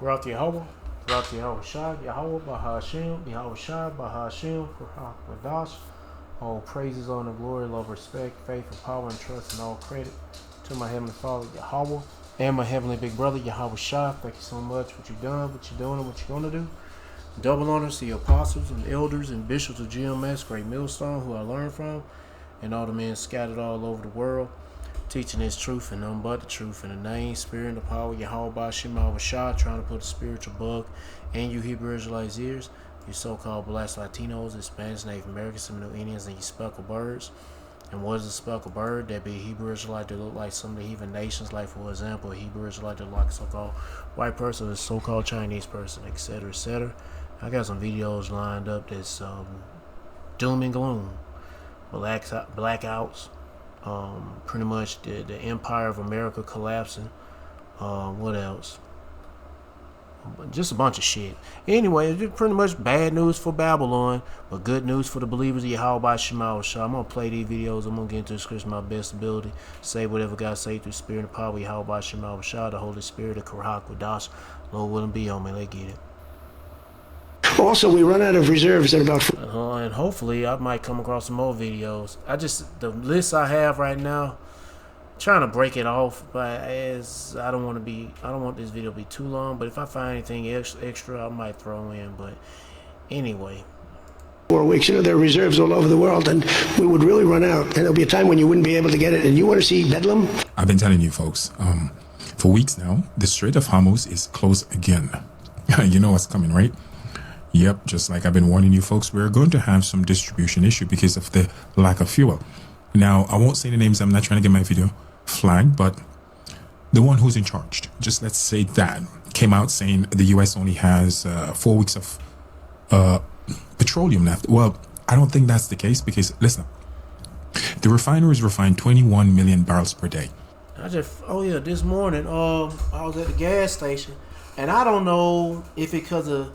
Barak Yahweh, Barak Yahweh Shai, Yahweh Bahashim, Yahweh Shai, Bahashim, Wadash. All praises, honor, glory, love, respect, faith, and power, and trust, and all credit to my Heavenly Father, Yahweh, and my Heavenly Big Brother, Yahweh Shai. Thank you so much for what you've done, what you're doing, and what you're going to do. Double honors to your apostles and elders and bishops of GMS, Great Millstone, who I learned from, and all the men scattered all over the world, teaching this truth and none but the truth in the name, spirit, and the power of Yahweh Bashim Shah, trying to put a spiritual bug in you Hebrew Israelites' ears, you so-called black Latinos, Hispanics, Native Americans, Seminole Indians, and you speckled birds. And what is a speckled bird? That be a Hebrew Israelite that look like some of the heathen nations, like for example, a Hebrew Israelite that look like a so-called white person, a so-called Chinese person, etc., etc. I got some videos lined up that's doom and gloom, blackouts, pretty much the empire of America collapsing. What else? Just a bunch of shit. Anyway, it's just pretty much bad news for Babylon, but good news for the believers of Yahweh Shema Shah. I'm going to play these videos. I'm going to get into the scripture my best ability. Say whatever God say through spirit and power of Yahweh Shema Shah, the Holy Spirit, the Karach, Wadash. Lord willing be on me. Let's get it. Also, we run out of reserves at about... And hopefully I might come across some more videos. The list I have right now, trying to break it off, but as I don't want this video to be too long, but if I find anything extra I might throw in. But anyway, 4 weeks, there are reserves all over the world, and we would really run out, and there'll be a time when you wouldn't be able to get it. And you want to see Bedlam? I've been telling you folks for weeks now, the Strait of Hormuz is closed again. You know what's coming, right? Yep, just like I've been warning you folks, we're going to have some distribution issue because of the lack of fuel. Now, I won't say the names, I'm not trying to get my video flagged, but the one who's in charge, just let's say that, came out saying the US only has 4 weeks of petroleum left. Well, I don't think that's the case because, listen, the refineries refine 21 million barrels per day. This morning, I was at the gas station, and I don't know if it's because of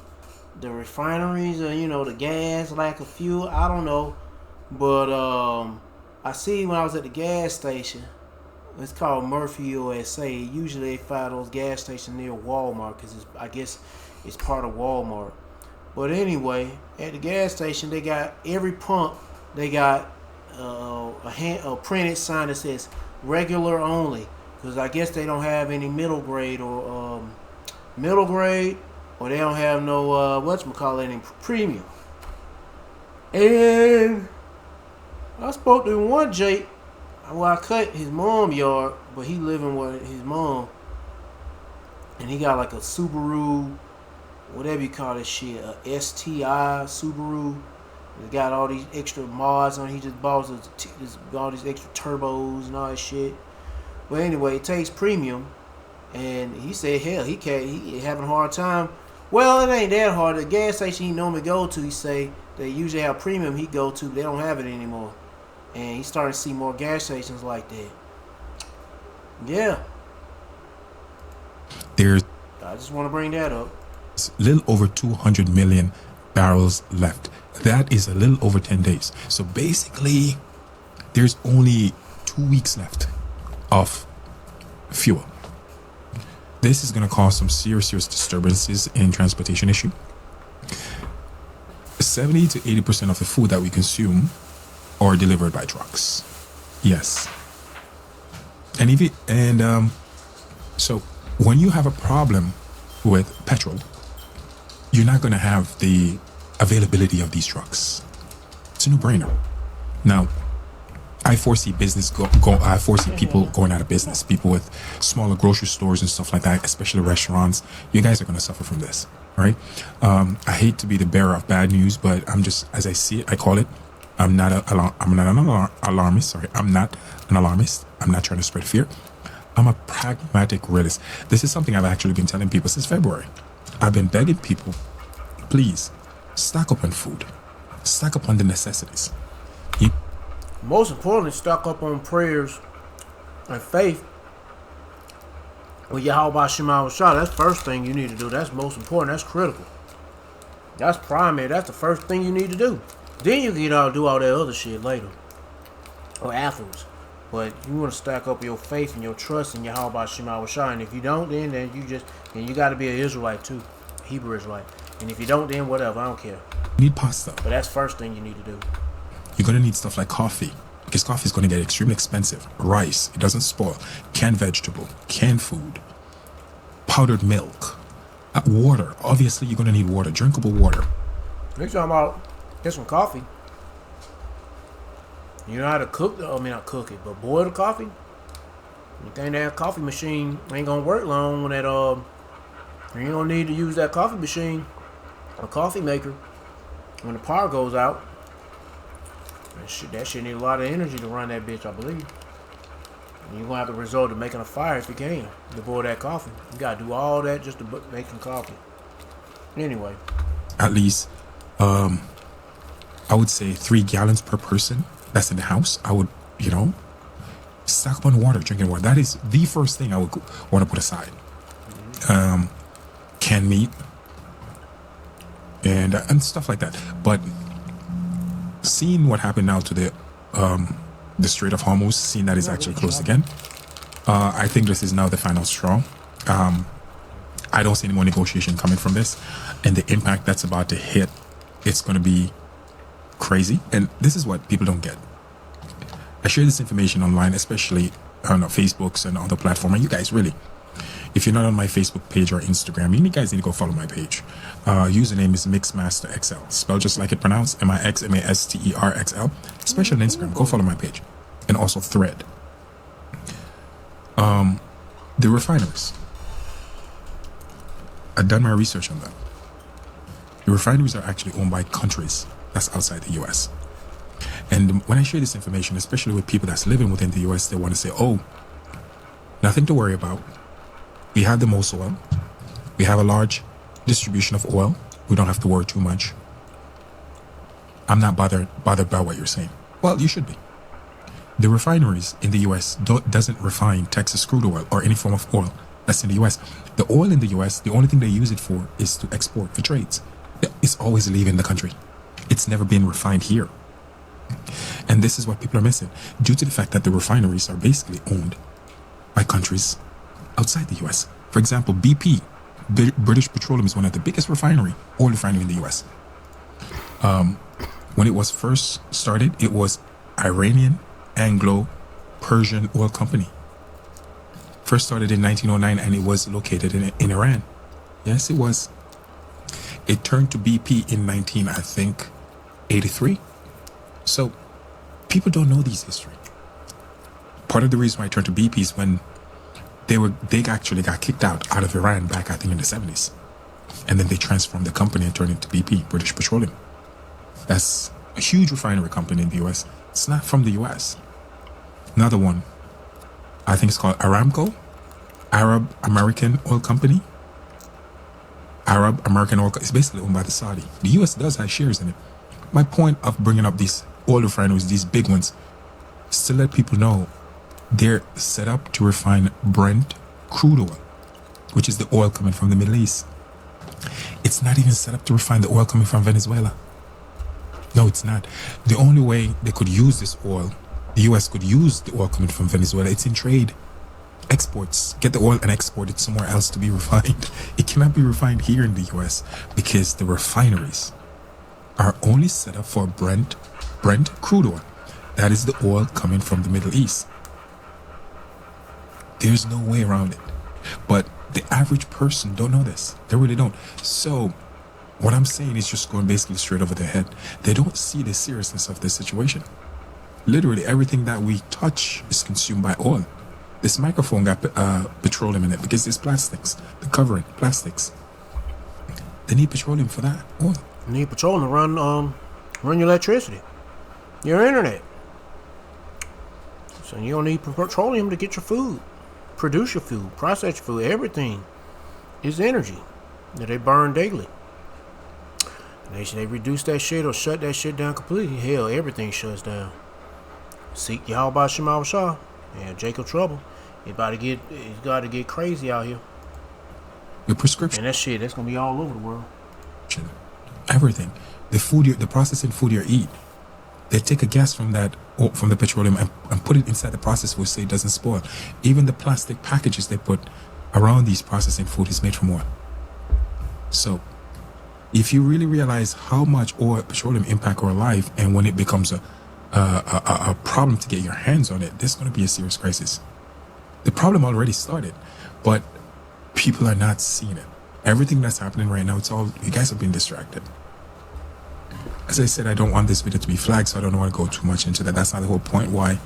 the refineries or, the gas, lack of fuel, I don't know, but I see when I was at the gas station, it's called Murphy USA. Usually they find those gas stations near Walmart because I guess it's part of Walmart. But anyway, at the gas station, they got every pump, they got a printed sign that says regular only, because I guess they don't have any middle grade or they don't have no any premium. And I spoke to one Jake. Well, I cut his mom yard, but he living with his mom, and he got like a Subaru, whatever you call this shit, a STI Subaru. It's got all these extra mods on. He just bought all these extra turbos and all that shit. But anyway, it takes premium, and he said, hell, he having a hard time. Well, it ain't that hard. The gas station he normally go to, he say they usually have premium he go to, but they don't have it anymore. And he's starting to see more gas stations like that. Yeah. I just want to bring that up. It's a little over 200 million barrels left. That is a little over 10 days. So basically, there's only 2 weeks left of fuel. This is going to cause some serious disturbances in transportation issue. 70 to 80% of the food that we consume are delivered by trucks. Yes. So when you have a problem with petrol, you're not going to have the availability of these trucks. It's a no-brainer. Now, I foresee I foresee people going out of business. People with smaller grocery stores and stuff like that, especially restaurants. You guys are going to suffer from this, all right? I hate to be the bearer of bad news, but I'm just, as I see it, I call it. I'm not an alarmist. Sorry, I'm not an alarmist. I'm not trying to spread fear. I'm a pragmatic realist. This is something I've actually been telling people since February. I've been begging people, please, stock up on food. Stock up on the necessities. Most importantly, stock up on prayers and faith with Yahweh Shema Shah. That's the first thing you need to do. That's most important. That's critical. That's primary. That's the first thing you need to do. Then you can do all that other shit later or afterwards. But you want to stack up your faith and your trust in Yahweh Shema Shah. And if you don't, then you got to be an Israelite too, Hebrew Israelite. And if you don't, then whatever, I don't care. You need pasta. But that's the first thing you need to do. You're going to need stuff like coffee, because coffee is going to get extremely expensive. Rice, it doesn't spoil. Canned vegetable, canned food, powdered milk, water. Obviously, you're going to need water, drinkable water. You're talking about get some coffee. You know how to cook not cook it, but boil the coffee? You think that coffee machine ain't gonna work long when you don't need to use that coffee machine or coffee maker when the power goes out. That shit need a lot of energy to run that bitch, I believe. And you're gonna have to resort to making a fire if you can to boil that coffee. You gotta do all that just to make some coffee. Anyway. At least, I would say 3 gallons per person that's in the house. I would, stock up on water, drinking water. That is the first thing I would want to put aside. Canned meat and stuff like that. But seeing what happened now to the Strait of Hormuz, seeing that is actually closed again, I think this is now the final straw. I don't see any more negotiation coming from this, and the impact that's about to hit, it's going to be crazy. And this is what people don't get. I share this information online, especially on Facebooks and other platforms. And you guys, really, if you're not on my Facebook page or Instagram, you guys need to go follow my page. Username is MixmasterXL, spelled just like it pronounced, MixMasterXL. Especially on Instagram, go follow my page, and also Thread. The refineries. I've done my research on them. The refineries are actually owned by countries that's outside the U.S. And when I share this information, especially with people that's living within the U.S., they want to say, oh, nothing to worry about. We have the most oil. We have a large distribution of oil. We don't have to worry too much. I'm not bothered by what you're saying. Well, you should be. The refineries in the U.S. doesn't refine Texas crude oil or any form of oil that's in the U.S. The oil in the U.S., the only thing they use it for is to export for trades. It's always leaving the country. It's never been refined here. And this is what people are missing, due to the fact that the refineries are basically owned by countries outside the U.S. For example, BP, British Petroleum, is one of the biggest oil refinery in the U.S. When it was first started, it was Iranian, Anglo-Persian Oil Company. First started in 1909, and it was located in Iran. Yes, it was. It turned to BP in 83. So people don't know these history. Part of the reason why I turned to BP is when they actually got kicked out of Iran back, I think, in the 70s. And then they transformed the company and turned it to BP, British Petroleum. That's a huge refinery company in the US. It's not from the US. Another one, I think it's called Aramco, Arab American Oil Company. Arab American Oil, it's basically owned by the Saudi. The US does have shares in it. My point of bringing up these oil refineries, these big ones, is to let people know they're set up to refine Brent crude oil, which is the oil coming from the Middle East. It's not even set up to refine the oil coming from Venezuela. No, it's not. The only way they could use this oil, the US could use the oil coming from Venezuela, it's in trade. Exports. Get the oil and export it somewhere else to be refined. It cannot be refined here in the US because the refineries are only set up for Brent crude oil. That is the oil coming from the Middle East. There's no way around it. But the average person don't know this. They really don't. So what I'm saying is just going basically straight over their head. They don't see the seriousness of this situation. Literally everything that we touch is consumed by oil. This microphone got petroleum in it because it's plastics. The covering, plastics. They need petroleum for that oil. You need petroleum to run your electricity, your internet. So you don't need petroleum to get your food, produce your food, process your food. Everything is energy that they burn daily. And they reduce that shit or shut that shit down completely. Hell, everything shuts down. Seek Yahweh Shema Shah. Yeah, Jacob trouble. It's got to get crazy out here. Your prescription. And that's gonna be all over the world. Everything. The processing food you eat. They take a gas from the petroleum and put it inside the processed food so it doesn't spoil. Even the plastic packages they put around these processing food is made from oil. So if you really realize how much oil petroleum impact our life, and when it becomes a problem to get your hands on it, there's going to be a serious crisis. The problem already started, but people are not seeing it. Everything that's happening right now, you guys have been distracted. As I said, I don't want this video to be flagged, so I don't want to go too much into that. That's not the whole point why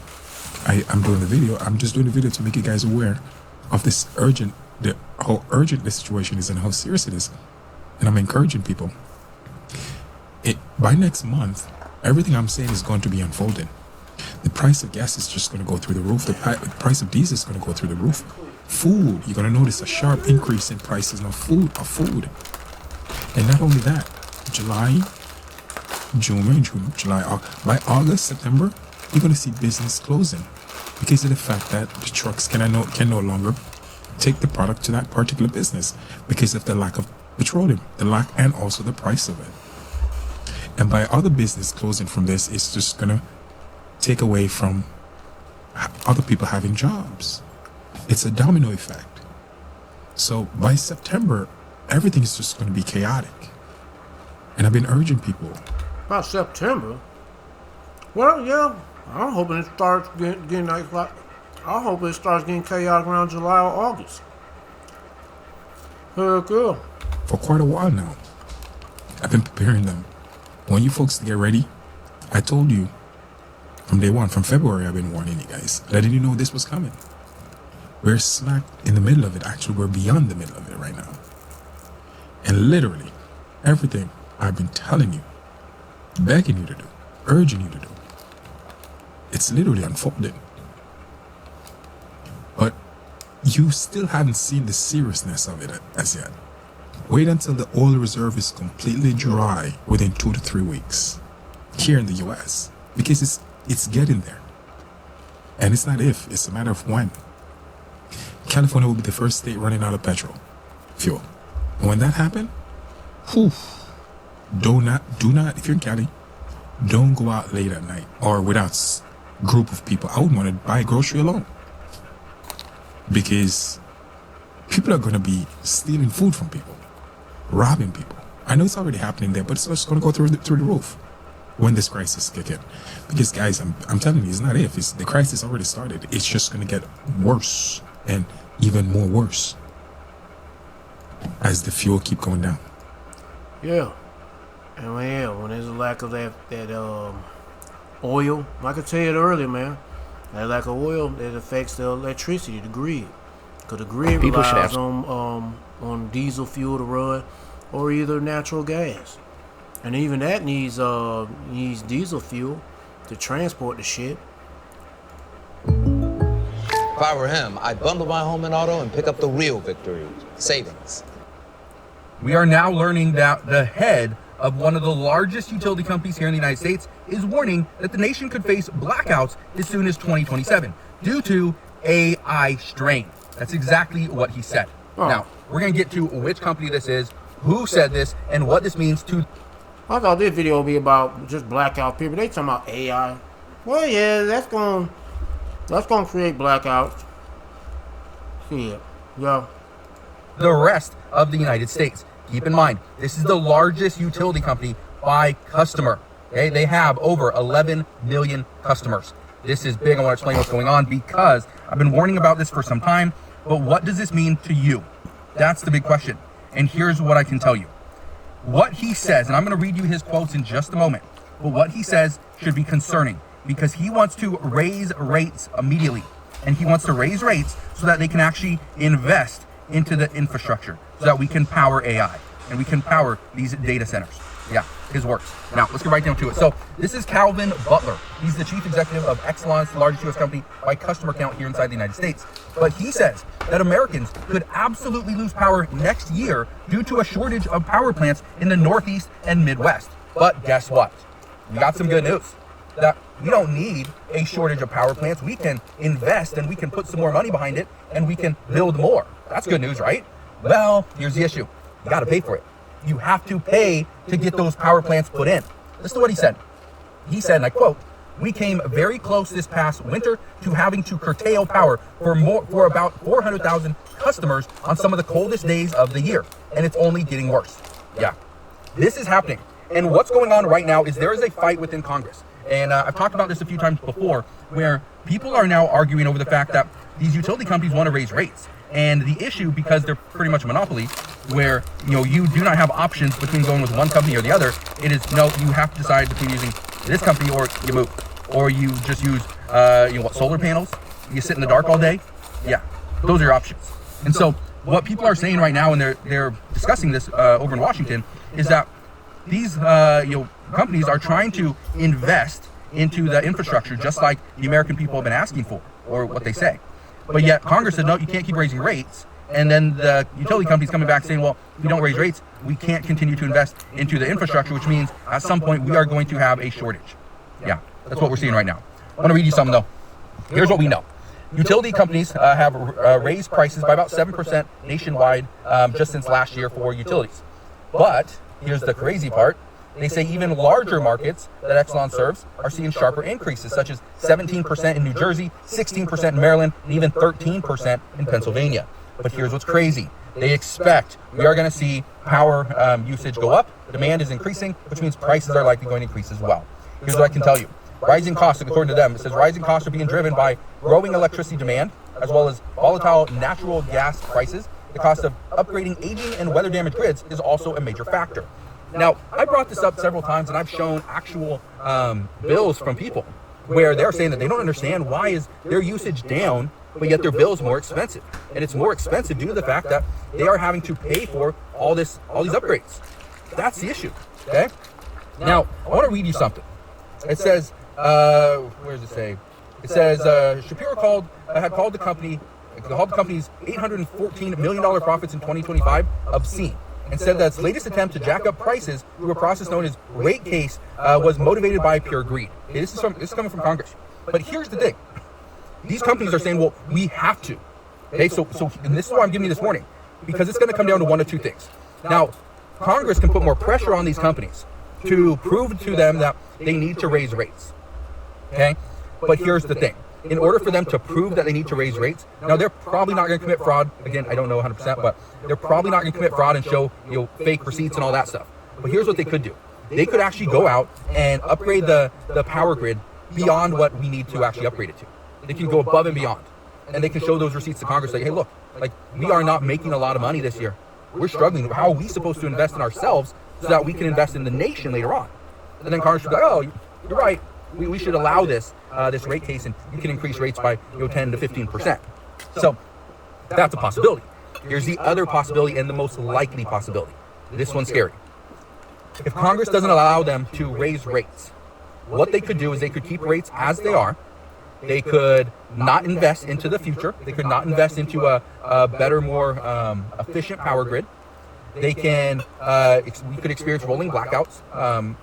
I'm doing the video. I'm just doing the video to make you guys aware of this how urgent this situation is and how serious it is. And I'm encouraging people. By next month, everything I'm saying is going to be unfolding. The price of gas is just going to go through the roof. The price of diesel is going to go through the roof. Food, you're going to notice a sharp increase in prices of food. And not only that, by August, September, you're going to see business closing because of the fact that the trucks can no longer take the product to that particular business because of the lack of petroleum, and also the price of it. And by other business closing from this, it's just going to take away from other people having jobs. It's a domino effect. So by September, everything is just going to be chaotic. And I've been urging people. By September? Well, yeah. I'm hoping it starts getting like I hope it starts getting chaotic around July or August. Heck yeah. For quite a while now, I've been preparing them. I want you folks to get ready. I told you from day one, from February, I've been warning you guys. But I didn't know this was coming. We're smack in the middle of it. Actually, we're beyond the middle of it right now. And literally, everything I've been telling you, begging you to do, urging you to do, it's literally unfolding. But you still haven't seen the seriousness of it as yet. Wait until the oil reserve is completely dry within 2 to 3 weeks here in the US, because it's getting there. And it's not if, it's a matter of when. California will be the first state running out of fuel. And when that happens, do not, if you're in Cali, don't go out late at night or without a group of people. I wouldn't want to buy grocery alone, because people are going to be stealing food from people, robbing people. I know it's already happening there, but it's just going to go through the roof when this crisis kicks in. Because guys, I'm telling you, it's not if, the crisis already started. It's just going to get worse and even more worse as the fuel keep going down. Yeah. And when there's a lack of that oil, like I tell you earlier, man, that lack of oil, that affects the electricity, the grid. Because the grid relies on diesel fuel to run, or either natural gas. And even that needs diesel fuel to transport the shit. If I were him, I'd bundle my home and auto and pick up the real victory, savings. We are now learning that the head of one of the largest utility companies here in the United States is warning that the nation could face blackouts as soon as 2027 due to AI strain. That's exactly what he said. Oh. Now, we're going to get to which company this is, who said this, and what this means to... I thought this video would be about just blackout people. They talking about AI. Well, yeah, that's going to create blackouts. Yeah. the rest of the United States. Keep in mind, this is the largest utility company by customer. Okay, they have over 11 million customers. This is big. I want to explain what's going on because I've been warning about this for some time, but what does this mean to you? That's the big question. And here's what I can tell you. What he says, and I'm going to read you his quotes in just a moment, but what he says should be concerning because he wants to raise rates immediately. And he wants to raise rates so that they can actually invest into the infrastructure so that we can power AI and we can power these data centers. Yeah, his words. Now, let's get right down to it. So this is Calvin Butler. He's the chief executive of Exelon, the largest U.S. company by customer count here inside the United States. But he says that Americans could absolutely lose power next year due to a shortage of power plants in the Northeast and Midwest. But guess what? We got some good news. That we don't need a shortage of power plants. We can invest and we can put some more money behind it and we can build more. That's good news, right? Well, here's the issue. You got to pay for it. You have to pay to get those power plants put in. Listen to what he said. He said, and I quote, "We came very close this past winter to having to curtail power for about 400,000 customers on some of the coldest days of the year, and it's only getting worse." Yeah, this is happening. And what's going on right now is there is a fight within Congress. And I've talked about this a few times before, where people are now arguing over the fact that these utility companies want to raise rates. And the issue, because they're pretty much a monopoly, where you do not have options between going with one company or the other. It is, no, you have to decide between using this company or you move. Or you just use solar panels. You sit in the dark all day. Yeah, those are your options. And so what people are saying right now, and they're discussing this over in Washington, is that these companies are trying to invest into the infrastructure just like the American people have been asking for, or what they say. But yet Congress said, no, you can't keep raising rates. And then the utility companies coming back saying, well, if we don't raise rates, we can't continue to invest into the infrastructure, which means at some point we are going to have a shortage. Yeah, that's what we're seeing right now. I want to read you something though. Here's what we know. Utility companies have raised prices by about 7% nationwide just since last year for utilities. But here's the crazy part. They say even larger markets that Exelon serves are seeing sharper increases, such as 17% in New Jersey, 16% in Maryland, and even 13% in Pennsylvania. But here's what's crazy. They expect we are going to see power usage go up. Demand is increasing, which means prices are likely going to increase as well. Here's what I can tell you. Rising costs, according to them, it says rising costs are being driven by growing electricity demand, as well as volatile natural gas prices. The cost of upgrading aging and weather damaged grids is also a major factor. Now, I brought this up several times, and I've shown actual bills from people where they're saying that they don't understand why is their usage down, but yet their bill is more expensive. And it's more expensive due to the fact that they are having to pay for all these upgrades. That's the issue, okay? Now, I want to read you something. It says, where does it say? It says, Shapiro had called the company's $814 million profits in 2025 obscene, and said that its latest attempt to jack up prices through a process known as rate case was motivated by pure greed. Okay, this is coming from Congress. But here's the thing. These companies are saying, well, we have to. Okay, so and this is why I'm giving you this warning, because it's going to come down to one of two things. Now, Congress can put more pressure on these companies to prove to them that they need to raise rates. Okay, but here's the thing. In order for them to prove that they need to raise rates, now they're probably not going to commit fraud. Again, I don't know 100%, but they're probably not going to commit fraud and show fake receipts and all that stuff. But here's what they could do. They could actually go out and upgrade the power grid beyond what we need to actually upgrade it to. They can go above and beyond. And they can show those receipts to Congress like, hey, look, like we are not making a lot of money this year. We're struggling. How are we supposed to invest in ourselves so that we can invest in the nation later on? And then Congress would be like, oh, you're right. We should allow this rate case, and you can increase rates by 10 to 15%. So that's a possibility. Here's the other possibility, and the most likely possibility. This one's scary. If Congress doesn't allow them to raise rates, what they could do is they could keep rates as they are. They could not invest into the future. They could not invest into a better, more efficient power grid. They can, we could experience rolling blackouts.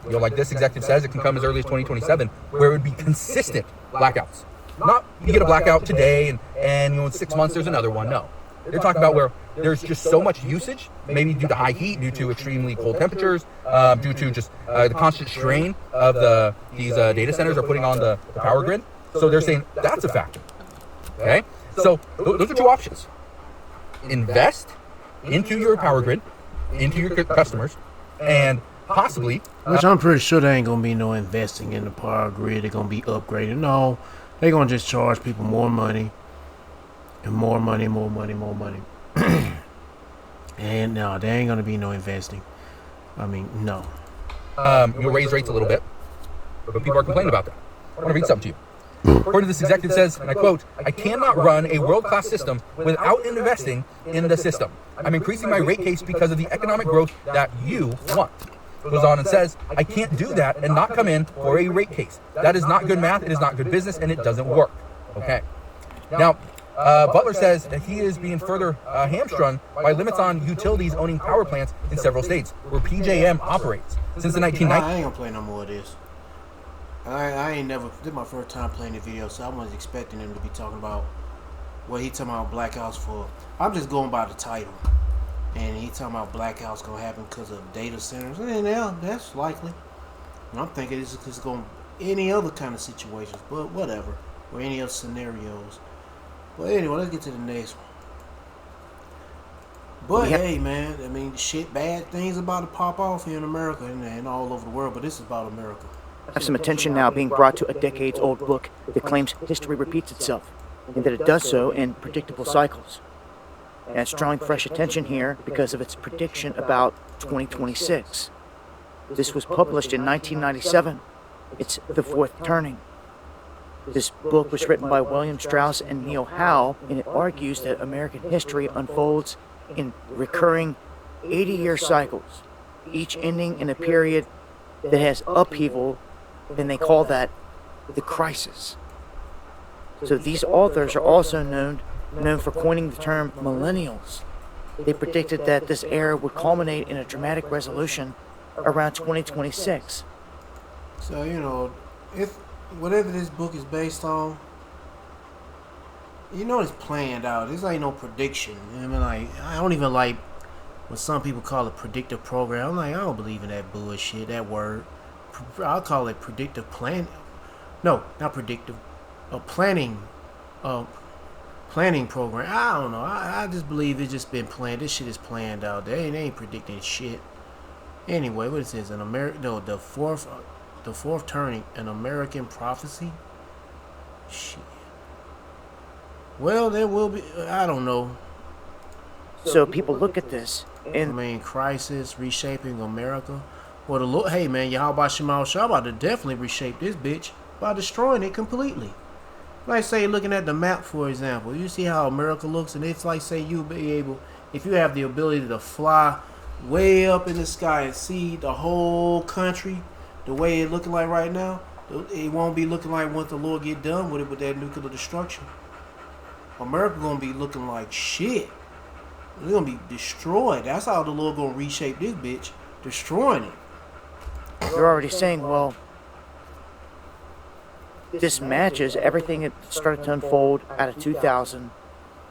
Like this executive says, it can come as early as 2027, where it would be consistent blackouts. Not you get a blackout today and in 6 months there's another one. No, they're talking about where there's just so much usage, maybe due to high heat, due to extremely cold temperatures, due to just the constant strain of these data centers are putting on the power grid. So they're saying that's a factor. Okay, so those are two options: invest into your power grid, into your customers, and possibly which I'm pretty sure there ain't gonna be no investing in the power grid. They're gonna be upgraded. No, they're gonna just charge people more money and more money. And no, there ain't gonna be no investing. I mean, no. You'll raise rates a little bit, but people are complaining about that. I want to read something to you. According to this executive says, and I quote, "I cannot run a world-class system without investing in the system. I'm increasing my rate case because of the economic growth that you want." Goes on and says, "I can't do that and not come in for a rate case. That is not good math, it is not good business, and it doesn't work." Okay. Now, Butler says that he is being further hamstrung by limits on utilities owning power plants in several states where PJM operates. Since the 1990s. I ain't gonna play no more of this. I ain't never. This is my first time playing the video, so I wasn't expecting him to be talking about what he talking about blackouts for. I'm just going by the title, and he talking about blackouts gonna happen because of data centers. And yeah, that's likely. And I'm thinking it's just gonna any other kind of situations, but whatever, or any other scenarios. But anyway, let's get to the next one. But hey, man, I mean, shit, bad things about to pop off here in America and all over the world, but this is about America. Have some attention now being brought to a decades-old book that claims history repeats itself, and that it does so in predictable cycles. And it's drawing fresh attention here because of its prediction about 2026. This was published in 1997. It's The Fourth Turning. This book was written by William Strauss and Neil Howe, and it argues that American history unfolds in recurring 80-year cycles, each ending in a period that has upheaval, and they call that the crisis. So these authors are also known for coining the term millennials. They predicted that this era would culminate in a dramatic resolution around 2026. So, you know, if whatever this book is based on, you know, it's planned out. This ain't no prediction. I mean, like, I don't even like what some people call a predictive program. I'm like, I don't believe in that bullshit, that word. I'll call it predictive plan. No, not predictive. A planning program. I don't know. I just believe it's just been planned. This shit is planned out. They ain't predicting shit. Anyway, what it says, the fourth turning, an American prophecy. Shit. Well, there will be. I don't know. So people look at this, and I mean, crisis, reshaping America. Well, the Lord, hey man, Yahweh Shema Shah about to definitely reshape this bitch by destroying it completely. Like, say, looking at the map, for example, you see how America looks, and it's like, say, you be able, if you have the ability to fly way up in the sky and see the whole country the way it's looking like right now, it won't be looking like once the Lord get done with it with that nuclear destruction. America gonna be looking like shit. It's gonna be destroyed. That's how the Lord gonna reshape this bitch, destroying it. they're already saying, well, this matches everything that started to unfold out of 2000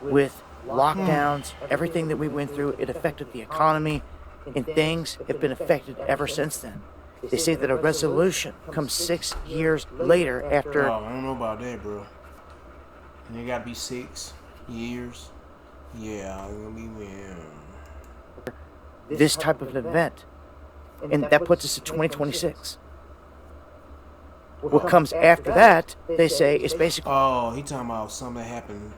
with lockdowns, everything that we went through. It affected the economy, and things have been affected ever since then. They say that a resolution comes 6 years later after. Oh, I don't know about that, bro. And it gotta be 6 years. Yeah, it's gonna be this type of an event, and that puts us at 2026. What comes after that, they say, is basically. Oh, he talking about something that happened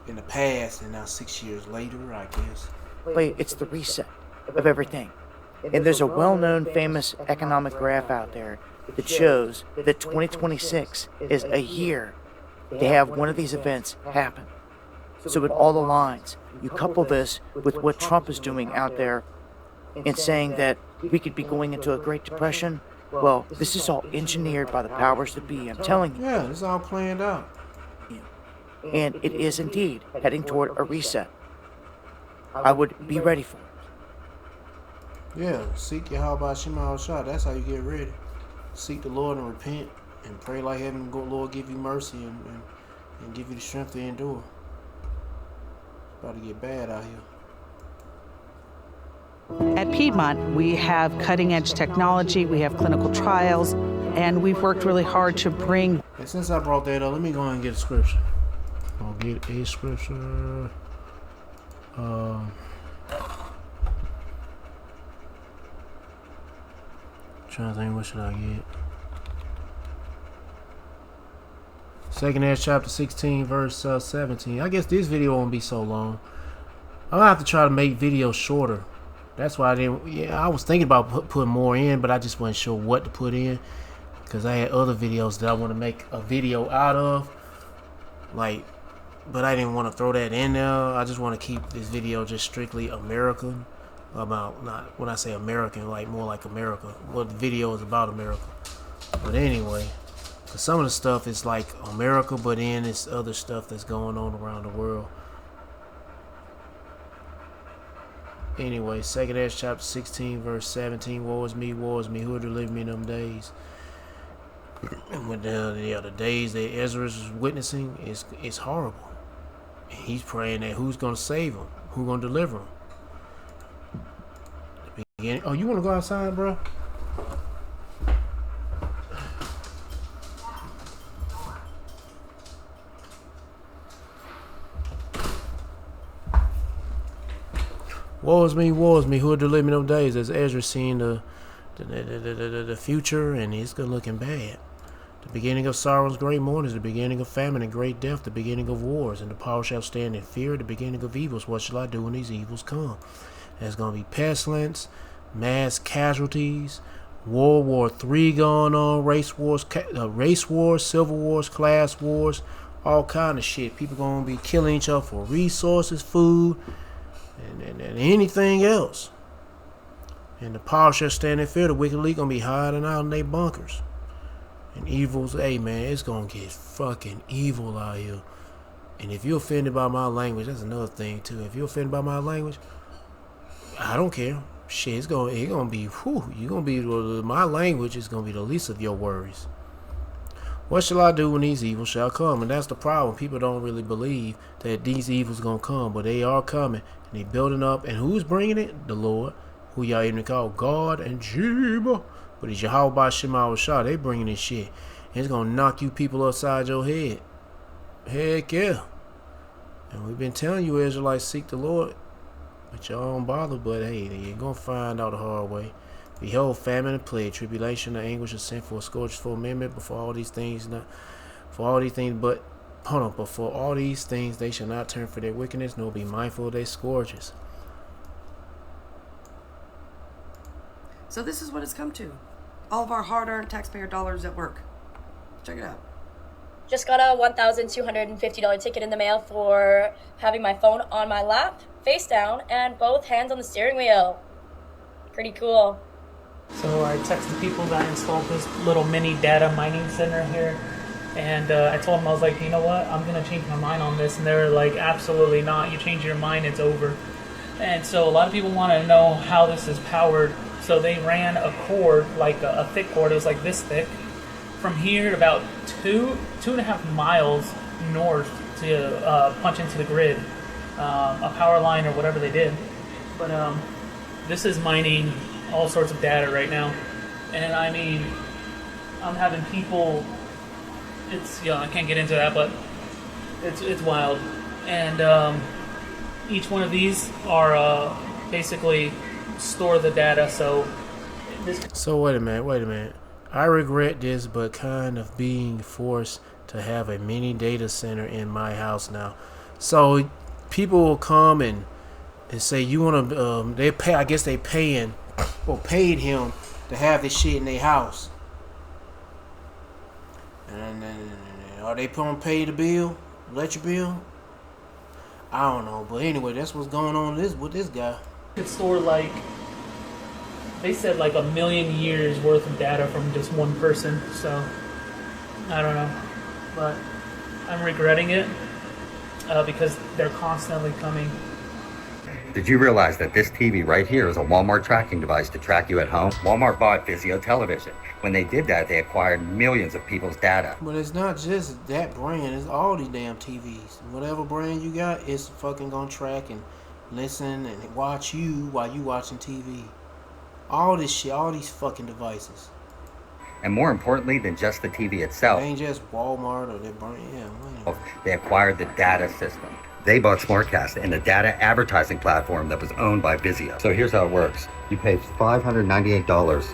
in the past, and now 6 years later, I guess. It's the reset of everything. And there's a well-known, famous economic graph out there that shows that 2026 is a year to have one of these events happen. So it all aligns. You couple this with what Trump is doing out there and saying that we could be going into a Great Depression. Well, this is all engineered by the powers that be, I'm telling you. Yeah, it's all planned out. And it is indeed heading toward a reset. I would be ready for it. Yeah, seek Yahweh Shema Shah. That's how you get ready. Seek the Lord and repent and pray like heaven, Lord, give you mercy and give you the strength to endure. It's about to get bad out here. At Piedmont, we have cutting-edge technology, we have clinical trials, and we've worked really hard to bring. And since I brought that up, let me go ahead and get a scripture. I'll get a scripture. Trying to think, what should I get? 2nd Ezra chapter 16, verse 17. I guess this video won't be so long. I'm gonna have to try to make videos shorter. That's why I didn't. Yeah, I was thinking about putting more in, but I just wasn't sure what to put in because I had other videos that I want to make a video out of. Like, but I didn't want to throw that in there. I just want to keep this video just strictly American. About, not when I say American, like more like America. What the video is about America. But anyway, cause some of the stuff is like America, but then it's other stuff that's going on around the world. Anyway, 2nd Ezra chapter 16, verse 17. Woe is me, who will deliver me in them days? And when the days that Ezra is witnessing is horrible. And he's praying that who's gonna save him, who's gonna deliver him. Oh, you want to go outside, bro? Woe is me, who will deliver me those days? As Ezra seen the future, and it's good looking bad. The beginning of sorrow's great mourning is the beginning of famine and great death, the beginning of wars, and the power shall stand in fear, the beginning of evils. What shall I do when these evils come? There's going to be pestilence, mass casualties, World War III going on, race wars, civil wars, class wars, all kind of shit. People going to be killing each other for resources, food, and anything else. And the power shall stand in fear. The wicked league going to be hiding out in their bunkers. And evil's, hey man, it's going to get fucking evil out here. And if you're offended by my language, that's another thing too. If you're offended by my language, I don't care. Shit, it's gonna be, you're gonna be, my language is gonna be the least of your worries. What shall I do when these evils shall come? And that's the problem. People don't really believe that these evils gonna come, but they are coming, and they building up. And who's bringing it? The Lord, who y'all even call God and Jeba. But it's Yahweh by Shema Shah. They bringing this shit, and it's gonna knock you people upside your head. Heck yeah. And we've been telling you, Israelites, seek the Lord. But y'all don't bother, but hey, you're gonna find out the hard way. Behold, famine and plague, tribulation and anguish of sin for a scourge for a minute, but for all these things, but for all these things they shall not turn for their wickedness, nor be mindful of their scourges. So this is what it's come to. All of our hard-earned taxpayer dollars at work. Check it out. Just got a $1,250 ticket in the mail for having my phone on my lap, face down, and both hands on the steering wheel. Pretty cool. So I texted people that installed this little mini data mining center here, and I told them, I was like, you know what, I'm going to change my mind on this, and they were like, absolutely not, you change your mind, it's over. And so a lot of people want to know how this is powered, so they ran a cord, like a thick cord, it was like this thick, from here to about 2.5 miles north to punch into the grid, a power line or whatever they did. But this is mining all sorts of data right now, and I mean, I'm having people. It's I can't get into that, but it's wild. And each one of these are basically store the data. So wait a minute. I regret this, but kind of being forced to have a mini data center in my house now. So people will come and say, you want to, they pay, I guess they paid him to have this shit in their house. And are they going to pay the bill, electric bill? I don't know, but anyway, that's what's going on with this guy. Could store like, they said like 1 million years worth of data from just one person, so I don't know, but I'm regretting it because they're constantly coming. Did you realize that this TV right here is a Walmart tracking device to track you at home? Walmart bought Vizio Television. When they did that, they acquired millions of people's data. But it's not just that brand, it's all these damn TVs. Whatever brand you got, it's fucking gonna track and listen and watch you while you watching TV. All this shit, all these fucking devices. And more importantly than just the TV itself, it ain't just Walmart or their brand, they acquired the data system. They bought SmartCast and the data advertising platform that was owned by Vizio. So here's how it works. You pay $598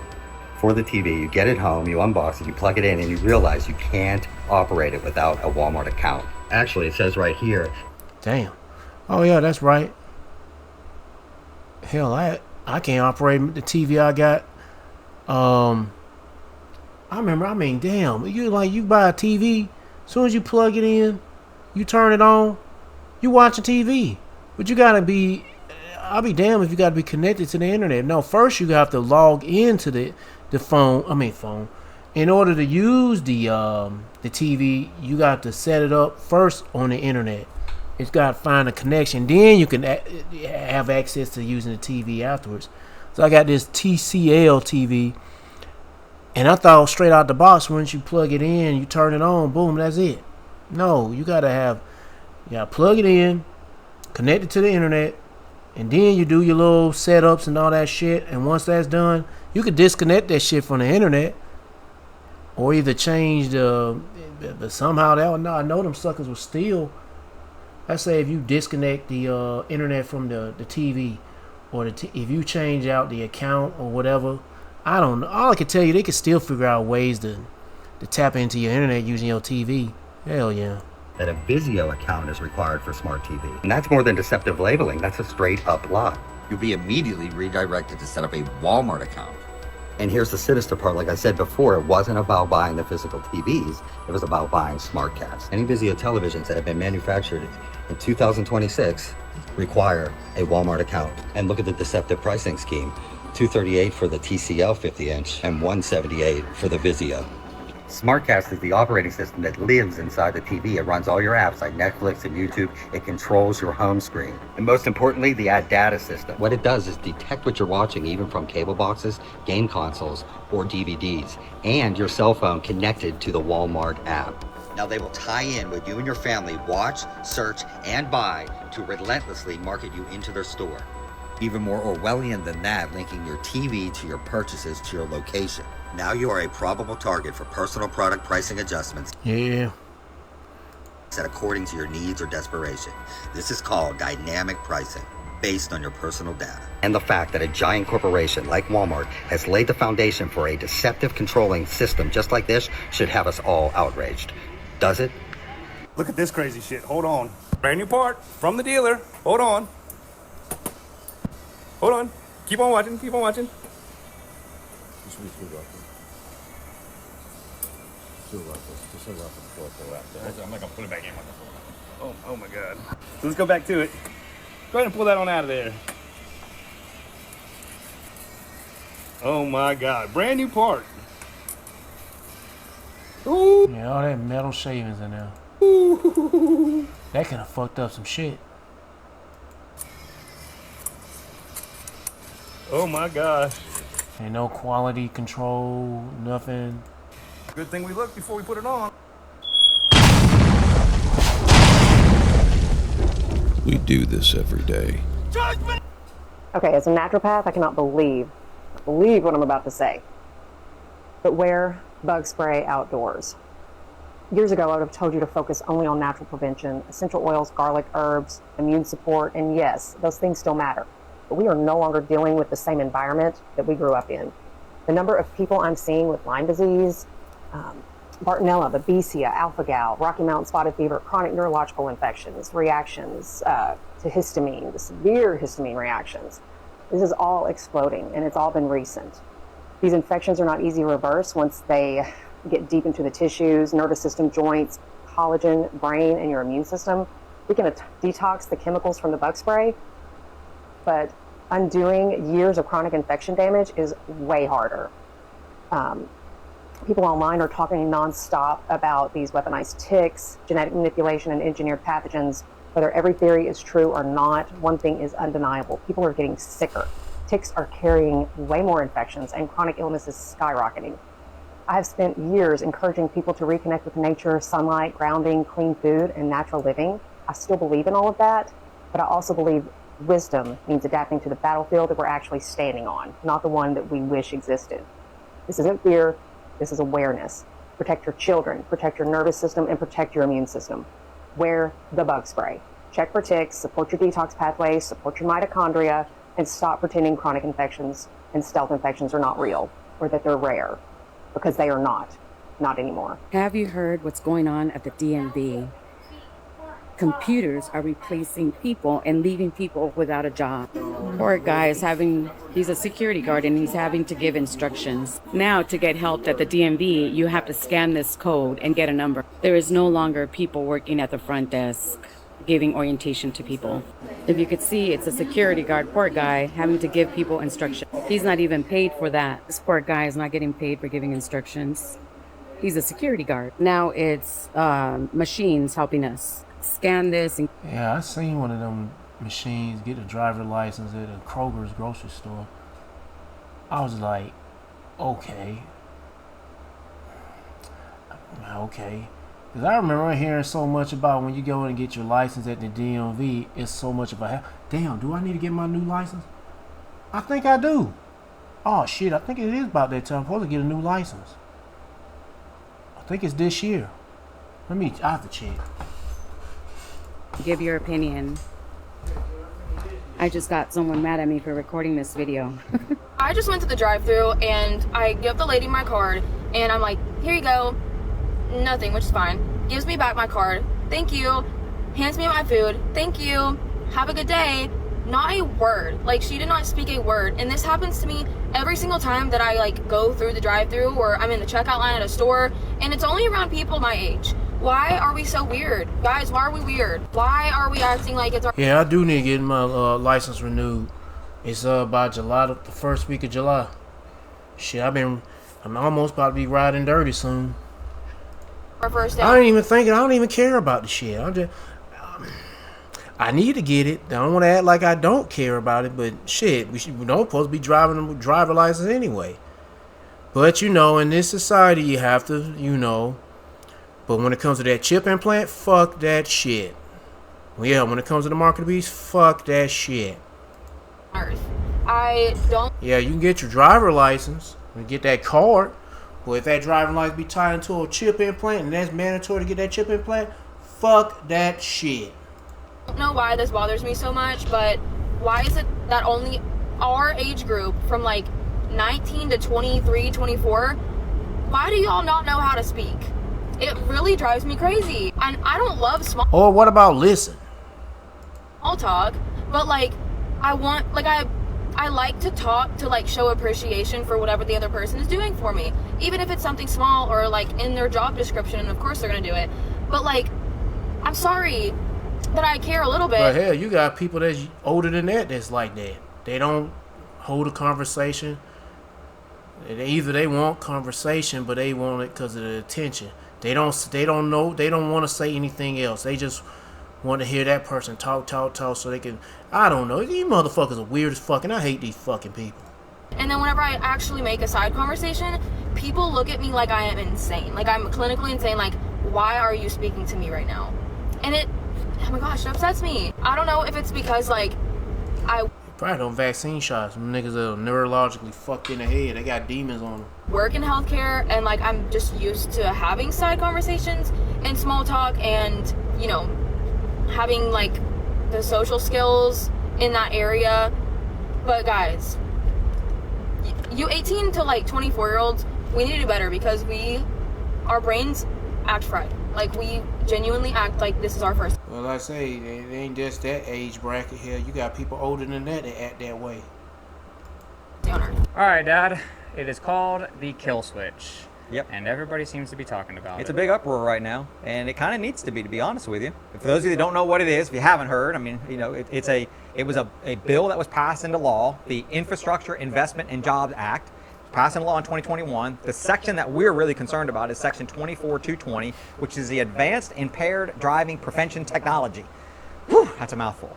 for the TV, you get it home, you unbox it, you plug it in, and you realize you can't operate it without a Walmart account. Actually, it says right here. Damn. Oh yeah, that's right. Hell, I can't operate the TV I got. Damn, you buy a TV, as soon as you plug it in, you turn it on, you watching TV. But you gotta be, I'll be damned if you gotta be connected to the internet. No, first you have to log into the phone. In order to use the TV, you got to set it up first on the internet. It's got to find a connection. Then you can have access to using the TV afterwards. So I got this TCL TV, and I thought straight out the box, once you plug it in, you turn it on, boom, that's it. No, you got to plug it in, connect it to the internet, and then you do your little setups and all that shit. And once that's done, you could disconnect that shit from the internet, or either change but somehow I know them suckers will still. Let's say if you disconnect the internet from the TV, or if you change out the account or whatever, I don't know. All I can tell you, they can still figure out ways to tap into your internet using your TV. Hell yeah. That a Vizio account is required for smart TV. And that's more than deceptive labeling. That's a straight up lie. You'll be immediately redirected to set up a Walmart account. And here's the sinister part. Like I said before, it wasn't about buying the physical TVs. It was about buying SmartCast. Any Vizio televisions that have been manufactured in 2026 require a Walmart account. And look at the deceptive pricing scheme. $238 for the TCL 50-inch and $178 for the Vizio. SmartCast is the operating system that lives inside the TV. It runs all your apps like Netflix and YouTube. It controls your home screen. And most importantly, the ad data system. What it does is detect what you're watching, even from cable boxes, game consoles, or DVDs, and your cell phone connected to the Walmart app. Now they will tie in what you and your family watch, search, and buy to relentlessly market you into their store. Even more Orwellian than that, linking your TV to your purchases to your location. Now you are a probable target for personal product pricing adjustments. Yeah. Set according to your needs or desperation. This is called dynamic pricing, based on your personal data. And the fact that a giant corporation like Walmart has laid the foundation for a deceptive controlling system just like this should have us all outraged. Does it? Look at this crazy shit. Hold on. Brand new part from the dealer. Hold on. Hold on. Keep on watching. Keep on watching. I'm not gonna put it back in. Oh my god. So let's go back to it. Go ahead and pull that on out of there. Oh my god. Brand new part. Ooh. Yeah, all that metal shavings in there. Ooh. That could have fucked up some shit. Oh my gosh. Ain't no quality control, nothing. Good thing we looked before we put it on. We do this every day. Okay, as a naturopath, I cannot believe what I'm about to say. But wear bug spray outdoors. Years ago, I would have told you to focus only on natural prevention, essential oils, garlic, herbs, immune support, and yes, those things still matter. But we are no longer dealing with the same environment that we grew up in. The number of people I'm seeing with Lyme disease, Bartonella, Babesia, alpha-gal, Rocky Mountain spotted fever, chronic neurological infections, reactions to histamine, the severe histamine reactions. This is all exploding, and it's all been recent. These infections are not easy to reverse once they get deep into the tissues, nervous system, joints, collagen, brain, and your immune system. We can detox the chemicals from the bug spray, but undoing years of chronic infection damage is way harder. People online are talking nonstop about these weaponized ticks, genetic manipulation, and engineered pathogens. Whether every theory is true or not, one thing is undeniable. People are getting sicker. Ticks are carrying way more infections, and chronic illness is skyrocketing. I have spent years encouraging people to reconnect with nature, sunlight, grounding, clean food, and natural living. I still believe in all of that, but I also believe wisdom means adapting to the battlefield that we're actually standing on, not the one that we wish existed. This isn't fear. This is awareness. Protect your children, protect your nervous system, and protect your immune system. Wear the bug spray. Check for ticks, support your detox pathways, support your mitochondria, and stop pretending chronic infections and stealth infections are not real or that they're rare, because they are not anymore. Have you heard what's going on at the DMV? Computers are replacing people and leaving people without a job. Poor guy he's a security guard and he's having to give instructions. Now to get help at the DMV, you have to scan this code and get a number. There is no longer people working at the front desk giving orientation to people. If you could see, it's a security guard, poor guy, having to give people instructions. He's not even paid for that. This poor guy is not getting paid for giving instructions. He's a security guard. Now it's machines helping us. Scan this. Yeah, I seen one of them machines get a driver license at a Kroger's grocery store. I was like, okay. Because I remember hearing so much about when you go in and get your license at the DMV, it's so much of a damn, do I need to get my new license? I think I do. Oh shit, I think it is about that time. I'm supposed to get a new license. I think it's this year. I have to check. Give your opinion. I just got someone mad at me for recording this video. I just went to the drive-thru and I give the lady my card and I'm like, here you go. Nothing, which is fine. Gives me back my card. Thank you. Hands me my food. Thank you. Have a good day. Not a word. Like, she did not speak a word. And this happens to me every single time that I like go through the drive-thru or I'm in the checkout line at a store, and it's only around people my age. Why are we so weird? Guys, why are we weird? Why are we acting like it's our— Yeah, I do need to get my license renewed. It's by July, the first week of July. Shit, I'm almost about to be riding dirty soon. our first day? I don't even care about the shit. I need to get it. I don't want to act like I don't care about it, but shit, we don't supposed to be driving a driver license anyway. But in this society, you have to, But when it comes to that chip implant, fuck that shit. Yeah, when it comes to the mark of the beast, fuck that shit. I don't— Yeah, you can get your driver license and get that card, but if that driving license be tied into a chip implant and that's mandatory to get that chip implant, fuck that shit. I don't know why this bothers me so much, but why is it that only our age group from like 19 to 23, 24, why do y'all not know how to speak? It really drives me crazy. And I don't love small Or what about listen? talk, but like I like to talk to like show appreciation for whatever the other person is doing for me, even if it's something small or like in their job description, and of course they're gonna do it. But like, I'm sorry that I care a little bit. But hell, you got people that's older than that's like that. They don't hold a conversation. Either they want conversation, but they want it because of the attention. They don't know. They don't want to say anything else. They just want to hear that person talk so they can. I don't know. You motherfuckers are weird as fuck, and I hate these fucking people. And then whenever I actually make a side conversation, people look at me like I am insane. Like I'm clinically insane. Like, why are you speaking to me right now? And oh my gosh, it upsets me. I don't know if it's because like Probably don't vaccine shots. Them niggas are neurologically fucked in the head. They got demons on them. Work in healthcare, and like I'm just used to having side conversations and small talk, and having like the social skills in that area. But guys, you 18 to like 24-year-olds, we need to do better because our brains act fried. Like we genuinely act like this is our first. Well, like I say, it ain't just that age bracket here. You got people older than that act that way. Alright, Dad. It is called the kill switch. Yep. And everybody seems to be talking about it. It's a big uproar right now, and it kind of needs to be honest with you. For those of you that don't know what it is, if you haven't heard, I mean, it was a bill that was passed into law, the Infrastructure Investment and Jobs Act, passed into law in 2021. The section that we're really concerned about is section 24220, which is the Advanced Impaired Driving Prevention Technology. Whew, that's a mouthful.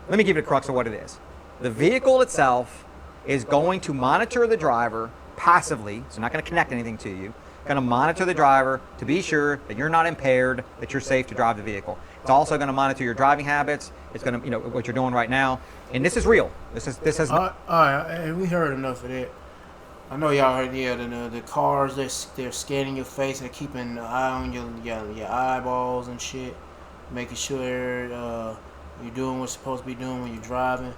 Let me give you the crux of what it is. The vehicle itself is going to monitor the driver passively, so not going to connect anything to you, going to monitor the driver to be sure that you're not impaired, that you're safe to drive the vehicle. It's also going to monitor your driving habits. It's going to, what you're doing right now, and this is real. This is. All right, we heard enough of that. I know y'all heard, the cars, they're scanning your face, they're keeping an eye on your eyeballs and shit, making sure you're doing what's supposed to be doing when you're driving.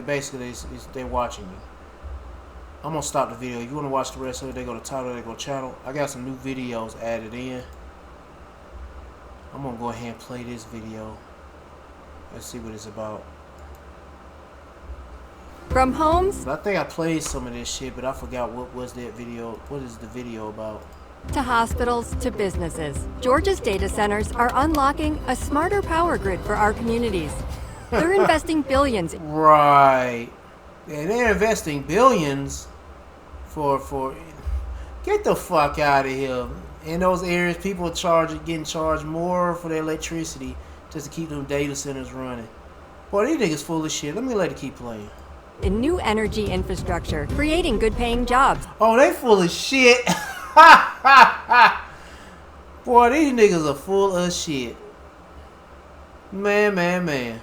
Basically, they're watching you. I'm gonna stop the video. If you wanna watch the rest of it, they go to title, they go channel. I got some new videos added in. I'm gonna go ahead and play this video. Let's see what it's about. From homes I think I played some of this shit, but I forgot what was that video. What is the video about? to hospitals to businesses, Georgia's data centers are unlocking a smarter power grid for our communities. They're investing billions. Right. Yeah, they're investing billions for get the fuck out of here. In those areas, people are getting charged more for their electricity just to keep them data centers running. Boy, these niggas full of shit. Let me let it keep playing. In new energy infrastructure, creating good-paying jobs. Oh, they full of shit. Boy, these niggas are full of shit. Man.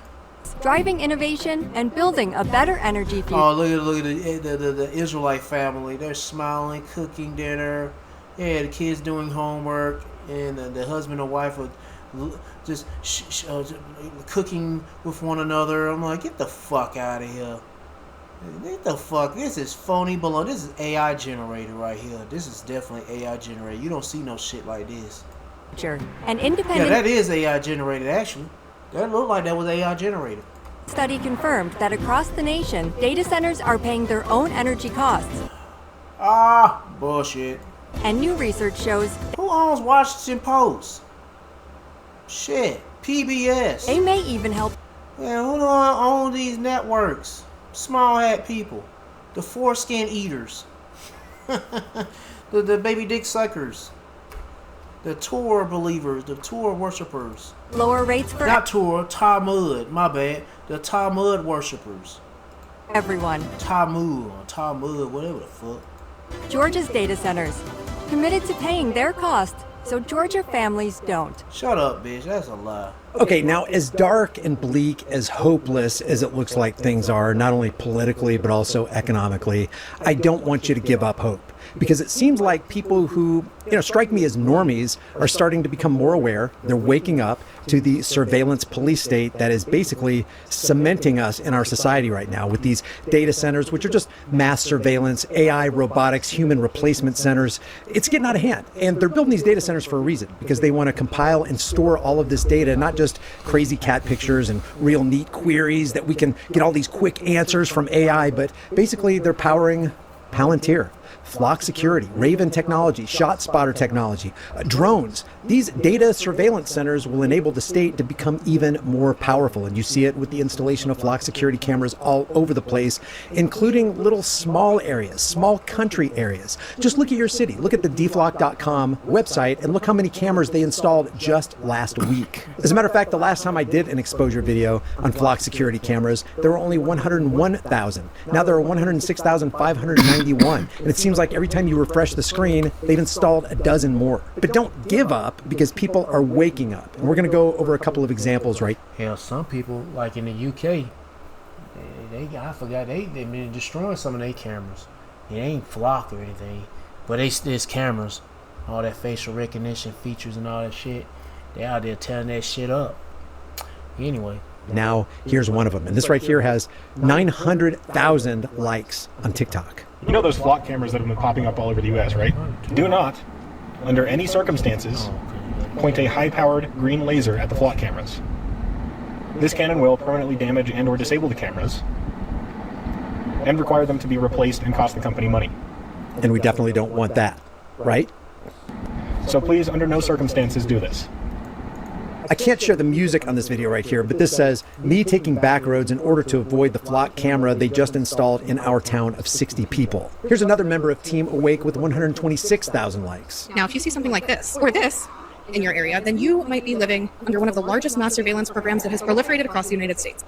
Driving innovation and building a better energy future. Oh, look at the Israelite family. They're smiling, cooking dinner. Yeah, the kids doing homework, and the husband and wife are just cooking with one another. I'm like, get the fuck out of here. Get the fuck. This is phony baloney. This is AI generated right here. This is definitely AI generated. You don't see no shit like this. An independent Yeah, that is AI generated actually. That looked like that was AI generated. study confirmed that across the nation, data centers are paying their own energy costs. Ah, bullshit. And new research shows who owns Washington Post? Shit, PBS. They may even help. Yeah, who own these networks? Small hat people, the foreskin eaters, the baby dick suckers, the Torah believers, the Torah worshippers. Lower rates for not Torah, Talmud. My bad. The Talmud worshippers. Everyone. Talmud, whatever the fuck. Georgia's data centers, committed to paying their cost so Georgia families don't. Shut up, bitch. That's a lie. Okay, now as dark and bleak, as hopeless as it looks like things are, not only politically but also economically, I don't want you to give up hope. Because it seems like people who, strike me as normies are starting to become more aware. They're waking up to the surveillance police state that is basically cementing us in our society right now with these data centers, which are just mass surveillance, AI, robotics, human replacement centers. It's getting out of hand. And they're building these data centers for a reason, because they want to compile and store all of this data, not just crazy cat pictures and real neat queries that we can get all these quick answers from AI, but basically they're powering Palantir, Flock Security, Raven Technology, ShotSpotter Technology, drones. These data surveillance centers will enable the state to become even more powerful. And you see it with the installation of Flock Security cameras all over the place, including little small areas, small country areas. Just look at your city. Look at the dflock.com website and look how many cameras they installed just last week. As a matter of fact, the last time I did an exposure video on Flock Security cameras, there were only 101,000. Now there are 106,591. And it seems like every time you refresh the screen, they've installed a dozen more. But don't give up, because people are waking up. And we're going to go over a couple of examples, right? Hell, some people, like in the UK, I forgot, they've been destroying some of their cameras. It ain't Flock or anything, but there's cameras, all that facial recognition features and all that shit. They out there tearing that shit up. Anyway. Now, here's one of them. And this right here has 900,000 likes on TikTok. You know those Flock cameras that have been popping up all over the U.S., right? Do not, under any circumstances, point a high-powered green laser at the Flock cameras. This cannon will permanently damage and or disable the cameras and require them to be replaced and cost the company money. And we definitely don't want that, right? So please, under no circumstances, do this. I can't share the music on this video right here, but this says, me taking back roads in order to avoid the Flock camera they just installed in our town of 60 people. Here's another member of Team Awake with 126,000 likes. Now, if you see something like this, or this, in your area, then you might be living under one of the largest mass surveillance programs that has proliferated across the United States.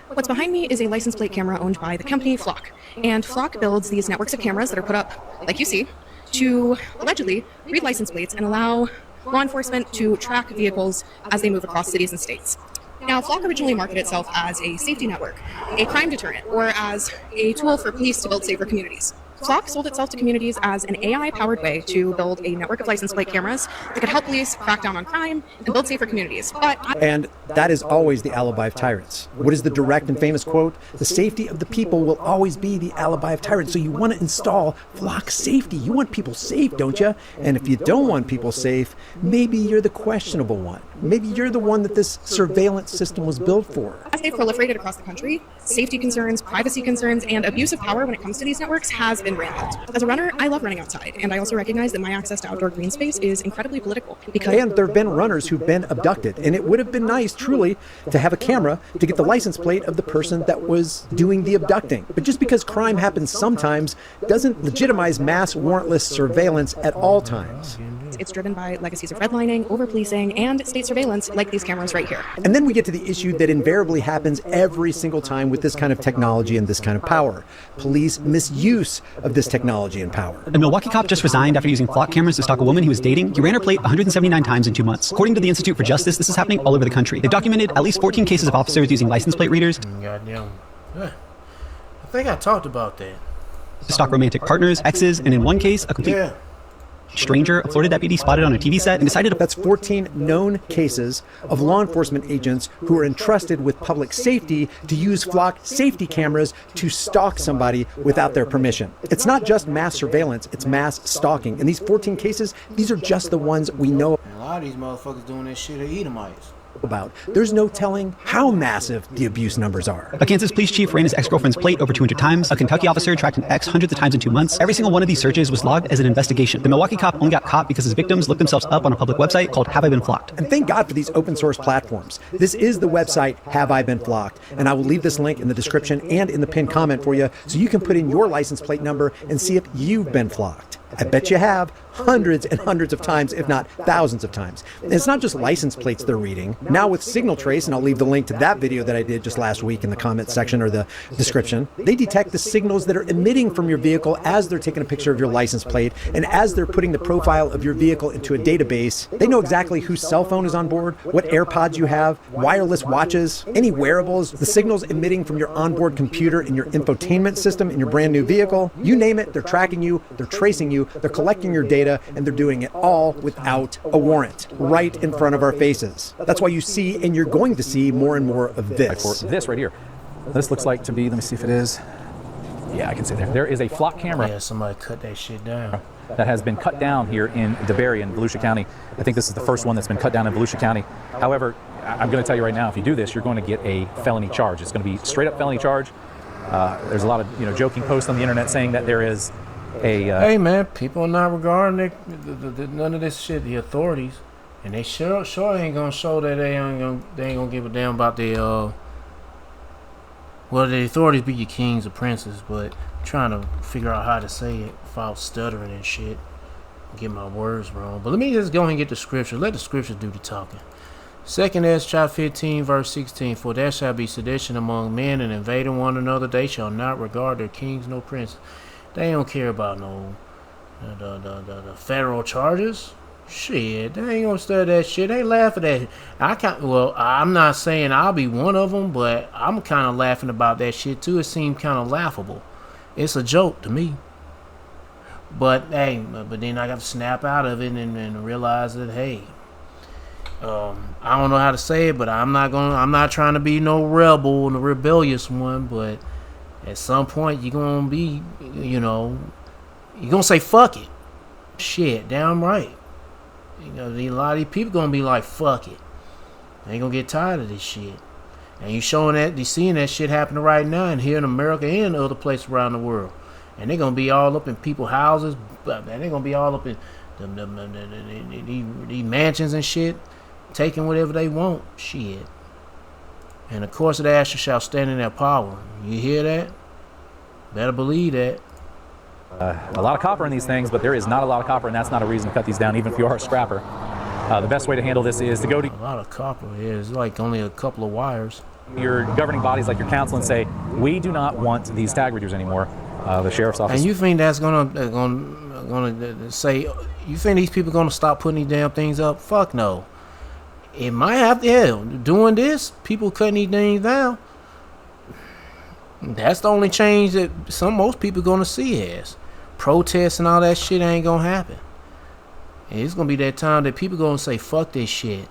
What's behind me is a license plate camera owned by the company Flock. And Flock builds these networks of cameras that are put up, like you see, to allegedly read license plates and allow law enforcement to track vehicles as they move across cities and states. Now, Flock originally marketed itself as a safety network, a crime deterrent, or as a tool for police to build safer communities. Flock sold itself to communities as an AI-powered way to build a network of license plate cameras that could help police crack down on crime and build safer communities. And that is always the alibi of tyrants. What is the direct and famous quote? The safety of the people will always be the alibi of tyrants. So you want to install Flock safety. You want people safe, don't you? And if you don't want people safe, maybe you're the questionable one. Maybe you're the one that this surveillance system was built for. As they've proliferated across the country, safety concerns, privacy concerns, and abuse of power when it comes to these networks has been rampant. As a runner, I love running outside, and I also recognize that my access to outdoor green space is incredibly political. And there have been runners who've been abducted, and it would have been nice, truly, to have a camera to get the license plate of the person that was doing the abducting. But just because crime happens sometimes doesn't legitimize mass warrantless surveillance at all times. It's driven by legacies of redlining, over-policing, and state surveillance like these cameras right here. And then we get to the issue that invariably happens every single time with this kind of technology and this kind of power. Police misuse of this technology and power. A Milwaukee cop just resigned after using Flock cameras to stalk a woman he was dating. He ran her plate 179 times in 2 months. According to the Institute for Justice, this is happening all over the country. They've documented at least 14 cases of officers using license plate readers. Goddamn. I think I talked about that. To stalk romantic partners, exes, and in one case, a complete... Yeah. stranger, a Florida deputy spotted on a TV set and decided to... That's 14 known cases of law enforcement agents who are entrusted with public safety to use flock safety cameras to stalk somebody without their permission. It's not just mass surveillance, it's mass stalking. In these 14 cases, these are just the ones we know A lot of these motherfuckers doing this shit are Edomites. about. There's no telling how massive the abuse numbers are. A Kansas police chief ran his ex-girlfriend's plate over 200 times. A Kentucky officer tracked an ex hundreds of times in 2 months. Every single one of these searches was logged as an investigation. The Milwaukee cop only got caught because his victims looked themselves up on a public website called Have I Been Flocked? And thank God for these open source platforms. This is the website Have I Been Flocked? And I will leave this link in the description and in the pinned comment for you so you can put in your license plate number and see if you've been flocked. I bet you have, hundreds and hundreds of times, if not thousands of times. And it's not just license plates they're reading. Now with Signal Trace, and I'll leave the link to that video that I did just last week in the comments section or the description, they detect the signals that are emitting from your vehicle as they're taking a picture of your license plate, and as they're putting the profile of your vehicle into a database, they know exactly whose cell phone is on board, what AirPods you have, wireless watches, any wearables, the signals emitting from your onboard computer and your infotainment system in your brand new vehicle. You name it, they're tracking you, they're tracing you, they're collecting your data, and they're doing it all without a warrant, right in front of our faces. That's why you see, and you're going to see, more and more of this. This right here. This looks like to be, let me see if it is. Yeah, I can see there. There is a flock camera. Yeah, somebody cut that shit down. That has been cut down here in DeBerry in Volusia County. I think this is the first one that's been cut down in Volusia County. However, I'm going to tell you right now, if you do this, you're going to get a felony charge. It's going to be straight up felony charge. There's a lot of joking posts on the internet saying that there is hey man, people are not regarding none of this shit. The authorities, and they sure ain't gonna show that they ain't gonna give a damn about the well, the authorities be your kings or princes, but I'm trying to figure out how to say it without stuttering and shit, get my words wrong. But let me just go ahead and get the scripture. Let the scriptures do the talking. 2 Ezra chapter 15 verse 16. For there shall be sedition among men, and invading one another. They shall not regard their kings nor princes. They don't care about no the federal charges. Shit, they ain't gonna study that shit. They laughing at it. I'm not saying I'll be one of them, but I'm kind of laughing about that shit too. It seemed kind of laughable. It's a joke to me. But hey, but then I got to snap out of it and realize that hey, I don't know how to say it, but I'm not trying to be no rebel and a rebellious one, but at some point you're gonna be, you're gonna say fuck it. Shit, damn right. A lot of these people gonna be like fuck it. They ain't gonna get tired of this shit. And you seeing that shit happening right now and here in America and other places around the world. And they're gonna be all up in people's houses, and they're gonna be all up in these mansions and shit, taking whatever they want. Shit. And the course of the action shall stand in their power. You hear that? Better believe that. a lot of copper in these things, but there is not a lot of copper, and that's not a reason to cut these down, even if you are a scrapper. The best way to handle this is to go to a lot of copper. Yeah, it's like only a couple of wires. Your governing bodies like your council and say, we do not want these tag readers anymore. The sheriff's office. And you think that's gonna say? You think these people gonna stop putting these damn things up? Fuck no. It might have to. Yeah, doing this, people cutting these things down. That's the only change that most people gonna see as protests and all that shit ain't gonna happen. And it's gonna be that time that people gonna say fuck this shit.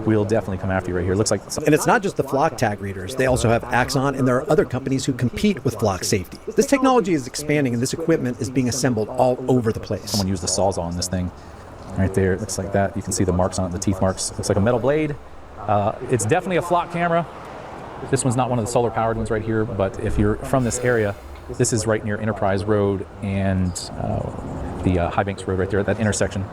We'll definitely come after you right here. Looks like, and it's not just the Flock tag readers. They also have Axon, and there are other companies who compete with Flock safety. This technology is expanding, and this equipment is being assembled all over the place. Someone used the sawzall on this thing, right there. It looks like that. You can see the marks on it, the teeth marks. Looks like a metal blade. It's definitely a Flock camera. This one's not one of the solar-powered ones right here, but if you're from this area, this is right near Enterprise Road and the High Banks Road right there at that intersection.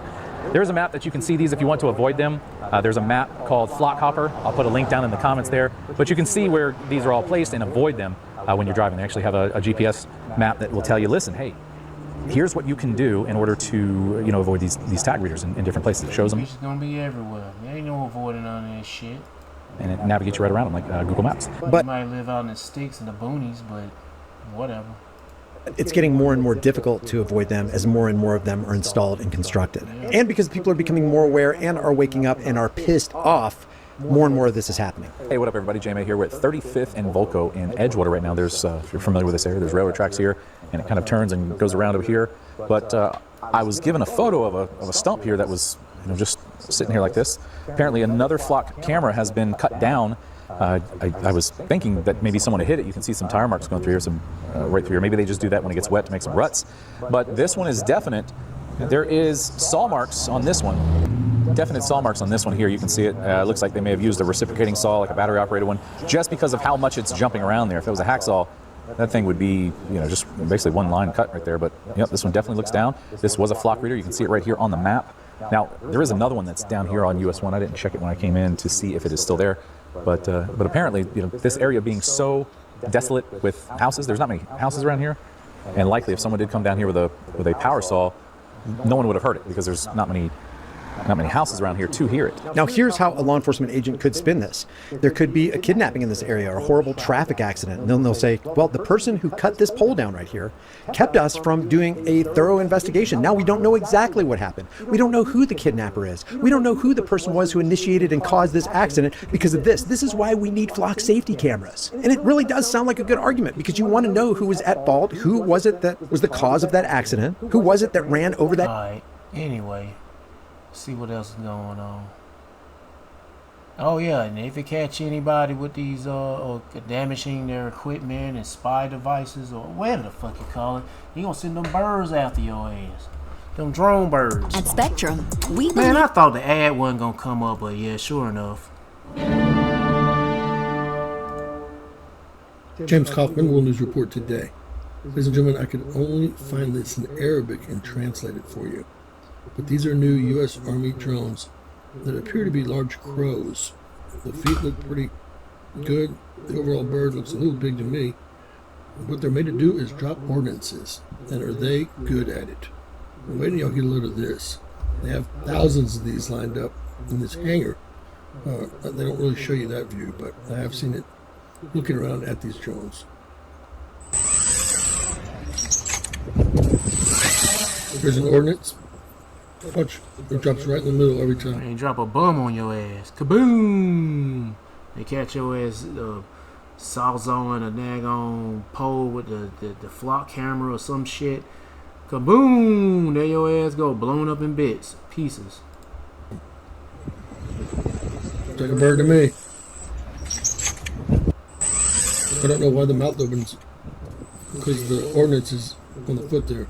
There's a map that you can see these if you want to avoid them. There's a map called Flock Hopper. I'll put a link down in the comments there. But you can see where these are all placed and avoid them when you're driving. They actually have a GPS map that will tell you, listen, hey, here's what you can do in order to avoid these tag readers in different places. It shows them. It's going to be everywhere. There ain't no avoiding none of this shit. And it navigates you right around them like Google Maps. But you might live out in the sticks and the boonies, but whatever. It's getting more and more difficult to avoid them as more and more of them are installed and constructed. And because people are becoming more aware and are waking up and are pissed off more and more of this is happening. Hey, what up, everybody? JMA here. We're at 35th and Volco in Edgewater right now. There's, if you're familiar with this area, there's railroad tracks here, and it kind of turns and goes around over here. But I was given a photo of a stump here that was, just sitting here like this. Apparently, another flock camera has been cut down. I was thinking that maybe someone had hit it. You can see some tire marks going through here, some right through here. Maybe they just do that when it gets wet to make some ruts. But this one is definite. There is saw marks on this one. Definite saw marks on this one here. You can see it. It looks like they may have used a reciprocating saw, like a battery operated one, just because of how much it's jumping around there. If it was a hacksaw, that thing would be, just basically one line cut right there. But this one definitely looks down. This was a flock reader. You can see it right here on the map. Now, there is another one that's down here on US 1. I didn't check it when I came in to see if it is still there. But apparently, this area being so desolate with houses, there's not many houses around here. And likely, if someone did come down here with a power saw, no one would have heard it because there's not many houses around here to hear it. Now, here's how a law enforcement agent could spin this. There could be a kidnapping in this area or a horrible traffic accident. And then they'll say, well, the person who cut this pole down right here kept us from doing a thorough investigation. Now we don't know exactly what happened. We don't know who the kidnapper is. We don't know who the person was who initiated and caused this accident because of this. This is why we need flock safety cameras. And it really does sound like a good argument because you want to know who was at fault, who was it that was the cause of that accident, who was it that ran over that. All right, anyway. See what else is going on. Oh yeah, and if you catch anybody with these or damaging their equipment and spy devices or whatever the fuck you call it, you gonna send them birds after your ass. Them drone birds. At Spectrum, we Man, I thought the ad wasn't gonna come up, but yeah, sure enough. James Kaufman, World News Report today. Ladies and gentlemen, I could only find this in Arabic and translate it for you. But these are new U.S. Army drones that appear to be large crows. The feet look pretty good. The overall bird looks a little big to me. What they're made to do is drop ordnances. And are they good at it? Wait till y'all get a load of this. They have thousands of these lined up in this hangar. They don't really show you that view, but I have seen it looking around at these drones. There's an ordnance. Watch, it drops right in the middle every time. And drop a bum on your ass. Kaboom! They catch your ass sawzawing a daggone pole with the flock camera or some shit. Kaboom! There your ass go, blown up in bits, pieces. Like a bird to me. I don't know why the mouth opens. Because the ordnance is on the foot there.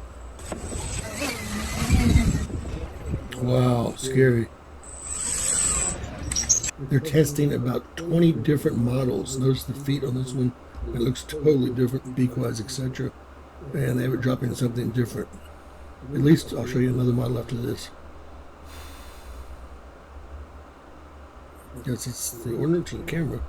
Wow, scary. They're testing about 20 different models. Notice the feet on this one. It looks totally different, beak-wise, etc. And they were dropping something different. At least I'll show you another model after this. Yes, it's the ordnance of the camera.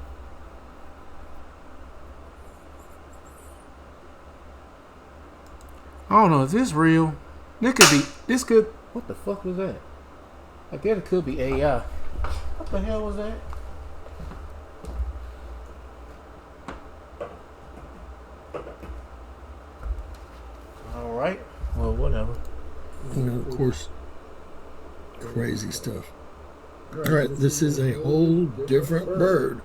I don't know, is this real? This could, what the fuck was that? I guess it could be AI. What the hell was that? Alright, well, whatever. And of course, crazy stuff. Alright, this is a whole different bird.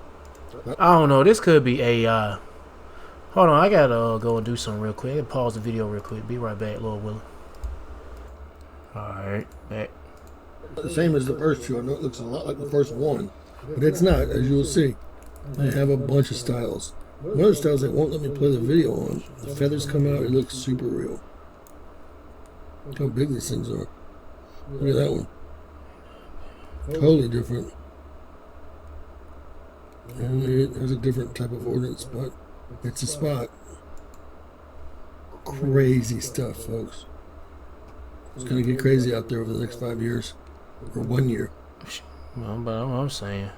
I don't know, this could be AI. Hold on, I gotta go and do something real quick. I gotta pause the video real quick. Be right back, Lil Willie. Alright, back. The same as the first two. I know it looks a lot like the first one, but it's not, as you will see. I have a bunch of styles. One of the styles that won't let me play the video on. The feathers come out, it looks super real. Look how big these things are. Look at that one. Totally different. And it has a different type of ordnance, but it's a spot. Crazy stuff, folks. It's going to get crazy out there over the next 5 years. Or 1 year. Well, but I'm saying.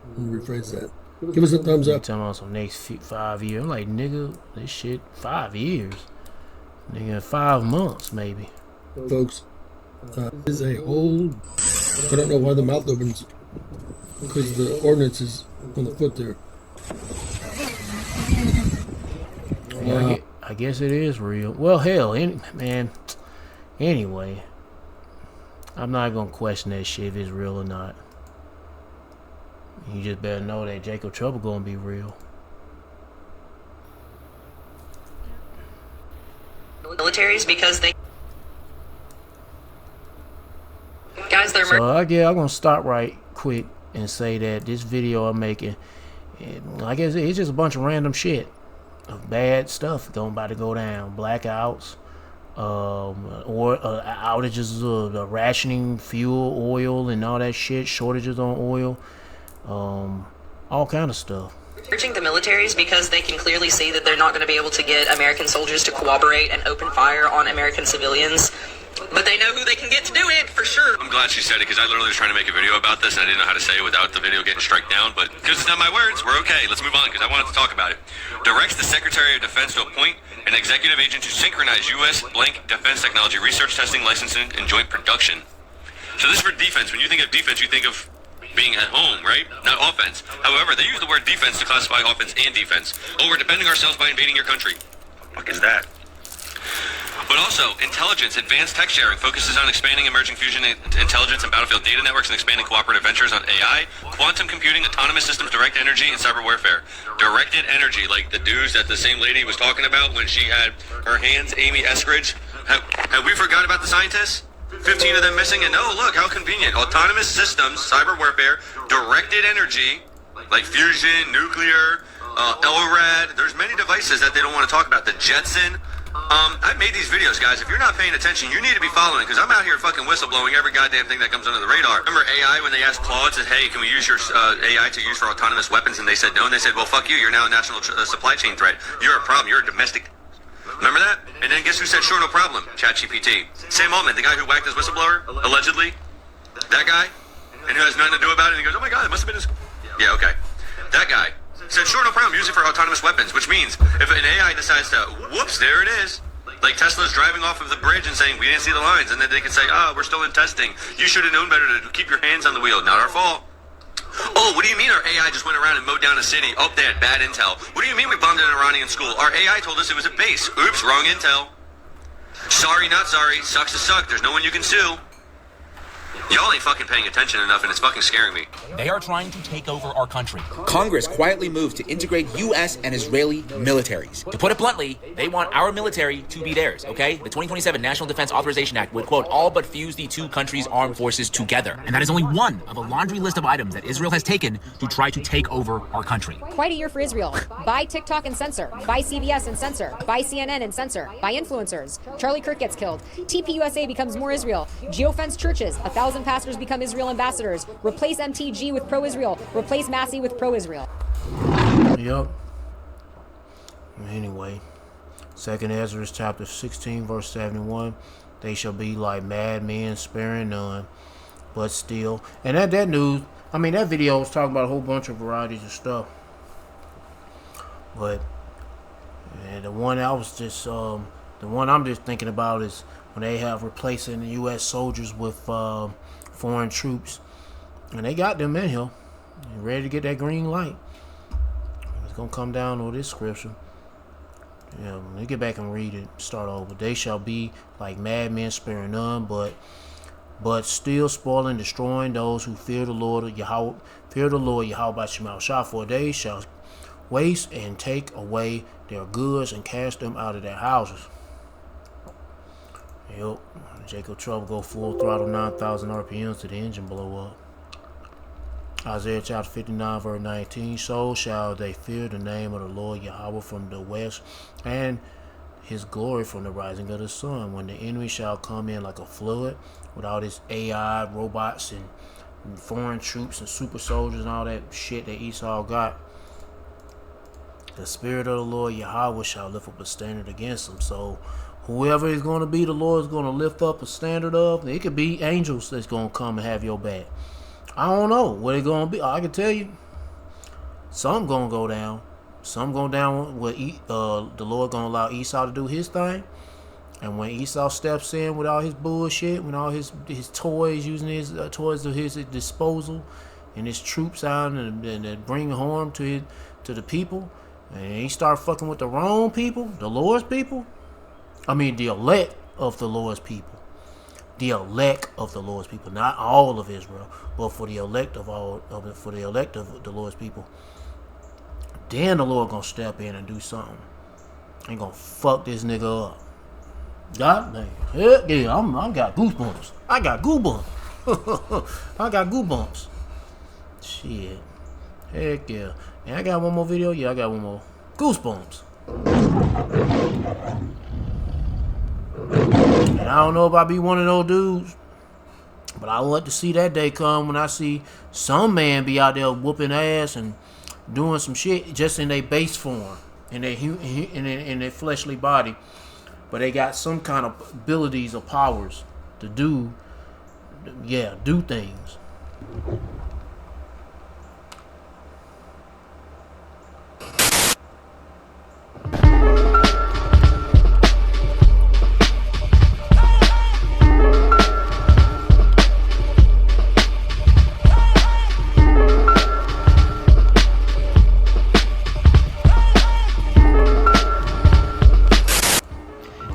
Let me rephrase that. Give us a thumbs up. Talking about some next 5 years. I'm like, nigga, this shit 5 years. Nigga, 5 months maybe. Folks, this is a whole. I don't know why the mouth opens. Because the ordnance is on the foot there. Wow. I guess it is real. Well, hell, man. Anyway, I'm not gonna question that shit if it's real or not. You just better know that Jacob Trouble gonna be real. Militaries because they guys they're So I'm gonna stop right quick and say that this video I'm making, I guess it's just a bunch of random shit of bad stuff about to go down. Blackouts, or outages of rationing fuel, oil, and all that shit. Shortages on oil, all kind of stuff. urging the militaries because they can clearly see that they're not going to be able to get American soldiers to cooperate and open fire on American civilians. But they know who they can get to do it, for sure. I'm glad she said it, because I literally was trying to make a video about this, and I didn't know how to say it without the video getting struck down. But because it's not my words, we're okay. Let's move on, because I wanted to talk about it. Directs the Secretary of Defense to appoint an executive agent to synchronize U.S. blank defense technology research, testing, licensing, and joint production. So this is for defense. When you think of defense, you think of being at home, right? Not offense. However, they use the word defense to classify offense and defense. Oh, we're defending ourselves by invading your country. What the fuck is that? But also, intelligence, advanced tech sharing, focuses on expanding emerging fusion intelligence and battlefield data networks and expanding cooperative ventures on AI, quantum computing, autonomous systems, direct energy, and cyber warfare. Directed energy, like the dudes that the same lady was talking about when she had her hands, Amy Eskridge. Have we forgot about the scientists? 15 of them missing, and oh, look, how convenient. Autonomous systems, cyber warfare, directed energy, like fusion, nuclear, LRAD. There's many devices that they don't want to talk about. The Jetson. I made these videos, guys. If you're not paying attention, you need to be following, because I'm out here fucking whistleblowing every goddamn thing that comes under the radar. Remember AI when they asked Claude, said, hey, can we use your AI to use for autonomous weapons? And they said no, and they said, well, fuck you. You're now a national supply chain threat. You're a problem. You're a domestic. Remember that? And then guess who said sure, no problem? ChatGPT. Sam Altman, the guy who whacked his whistleblower, allegedly. That guy. And who has nothing to do about it. And he goes, oh my God, it must have been his... Yeah, okay. That guy said sure, no problem, use it for autonomous weapons, which means if an AI decides to, whoops, there it is. Like Tesla's driving off of the bridge and saying, we didn't see the lines. And then they can say, we're still in testing. You should have known better to keep your hands on the wheel. Not our fault. Oh, what do you mean our AI just went around and mowed down a city? Oh, they had bad intel. What do you mean we bombed an Iranian school? Our AI told us it was a base. Oops, wrong intel. Sorry, not sorry. Sucks to suck. There's no one you can sue. Y'all ain't fucking paying attention enough, and it's fucking scaring me. They are trying to take over our country. Congress quietly moved to integrate U.S. and Israeli militaries. To put it bluntly, they want our military to be theirs, okay? The 2027 National Defense Authorization Act would, quote, all but fuse the two countries' armed forces together. And that is only one of a laundry list of items that Israel has taken to try to take over our country. Quite a year for Israel. Buy TikTok and censor. Buy CBS and censor. Buy CNN and censor. Buy influencers. Charlie Kirk gets killed. TPUSA becomes more Israel. Geofence churches. 1,000 pastors become Israel ambassadors. Replace MTG with pro-Israel. Replace Massey with pro-Israel. Yep. Anyway, 2nd Ezra chapter 16 verse 71. They shall be like madmen, sparing none, but still. And that news, I mean, that video was talking about a whole bunch of varieties of stuff. But the one I was just the one I'm just thinking about is when they have replacing the U.S. soldiers with foreign troops, and they got them in here ready to get that green light. It's gonna come down on this scripture. Yeah, when they get back and read it, start over. They shall be like madmen, sparing none, but still spoiling, destroying those who fear the Lord Yahweh, by Shema Shah, for they shall waste and take away their goods and cast them out of their houses. Yep. Jacob Trouble go full throttle, 9,000 RPMs to the engine blow up. Isaiah chapter 59 verse 19. So shall they fear the name of the Lord Yahweh from the west, and his glory from the rising of the sun. When the enemy shall come in like a flood, with all this AI, robots, and foreign troops and super soldiers and all that shit that Esau got, the spirit of the Lord Yahweh shall lift up a standard against them. So whoever is going to be, the Lord is going to lift up a standard of. It could be angels that's going to come and have your back. I don't know what it's going to be. I can tell you, some going to go down. Some going down where the Lord going to allow Esau to do his thing. And when Esau steps in with all his bullshit, with all his toys, using his toys at his disposal, and his troops out and bring harm to the people, and he start fucking with the wrong people, the Lord's people. I mean, the elect of the Lord's people. the elect of the Lord's people, not all of Israel, but for the elect of the Lord's people, then the Lord gonna step in and do something. Ain't gonna fuck this nigga up. God damn. Heck yeah, I got goosebumps. I got goosebumps. I got goosebumps. Shit. Heck yeah. And I got one more video. Yeah, I got one more. Goosebumps. And I don't know if I be one of those dudes, but I want to see that day come when I see some man be out there whooping ass and doing some shit just in their base form, in their fleshly body, but they got some kind of abilities or powers to do things.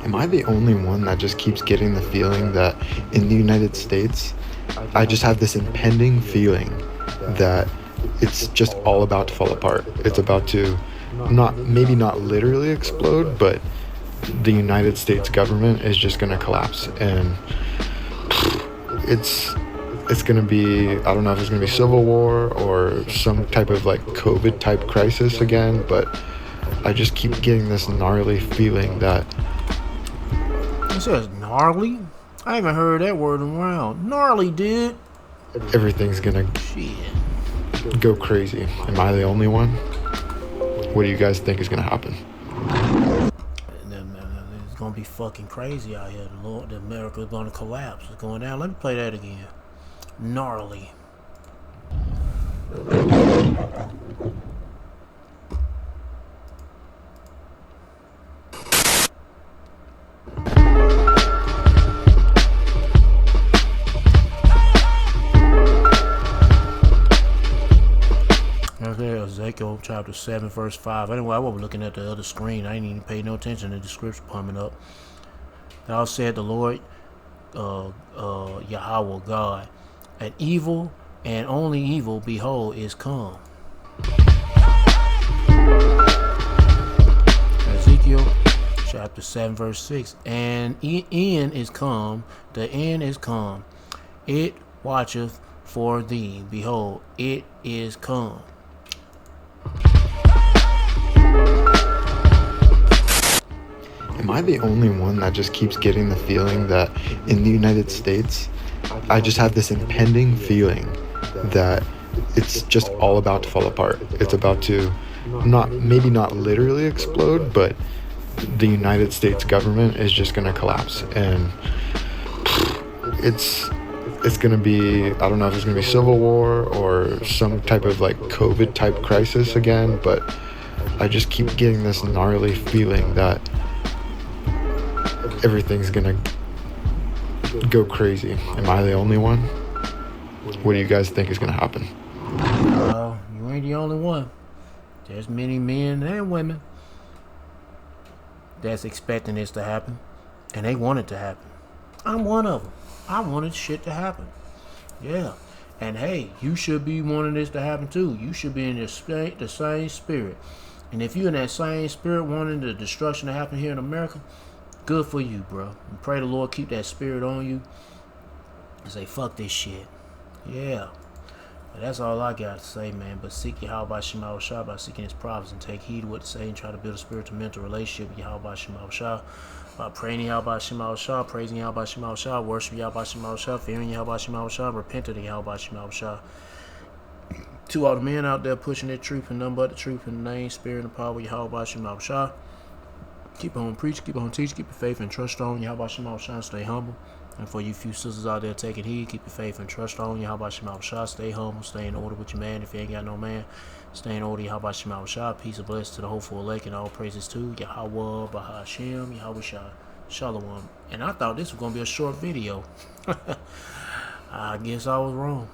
Am I the only one that just keeps getting the feeling that in the United States, I just have this impending feeling that it's just all about to fall apart? It's about to maybe not literally explode, but the United States government is just going to collapse. And it's going to be, I don't know if it's going to be civil war or some type of like COVID type crisis again, but I just keep getting this gnarly feeling that. It says gnarly? I haven't heard that word in a while. Gnarly, dude. Everything's gonna go crazy. Am I the only one? What do you guys think is gonna happen? It's gonna be fucking crazy out here. The America is gonna collapse. It's going down. Let me play that again. Gnarly. Ezekiel chapter 7 verse 5. Anyway, I was looking at the other screen. I didn't even pay no attention to the scripture coming up. Thou said the Lord Yahweh God, an evil and only evil, behold, is come. Ezekiel chapter 7 verse 6. And end is come, the end is come. It watcheth for thee. Behold, it is come. Am I the only one that just keeps getting the feeling that in the United States, I just have this impending feeling that it's just all about to fall apart? It's about to maybe not literally explode, but the United States government is just going to collapse. And it's going to be, I don't know if it's going to be civil war or some type of like COVID type crisis again, but I just keep getting this gnarly feeling that everything's gonna go crazy. Am I the only one? What do you guys think is gonna happen? You ain't the only one. There's many men and women that's expecting this to happen, and they want it to happen. I'm one of them. I wanted shit to happen. Yeah. And hey, you should be wanting this to happen too. You should be in the same spirit. And if you're in that same spirit wanting the destruction to happen here in America, good for you, bro. And pray the Lord keep that spirit on you and say, fuck this shit. Yeah. But that's all I got to say, man. But seek Yahweh Shema Shah by seeking his prophets and take heed of what to say and try to build a spiritual mental relationship with Yahweh Shema Shah. By praying Yahweh Shema Shah, praising Yahweh Shema Shah, worship Yahweh Shema Shah, fearing Yahweh Shema Shah, repenting of Yahweh Shema Shah. To all the men out there pushing their truth and none but the truth in the name, spirit, and power of Yahweh Shema Shah. Keep on preach, keep on teach, keep your faith and trust on Yahweh Shema Shah, and stay humble. And for you few sisters out there taking heed, keep your faith and trust on Yahweh Shema Shah, stay humble, stay in order with your man. If you ain't got no man, stay in order, Yahweh Shema Shah. Peace and blessings to the hopeful elect and all praises to Yahweh Bahashem, Yahweh Shah, Shalom. And I thought this was going to be a short video. I guess I was wrong.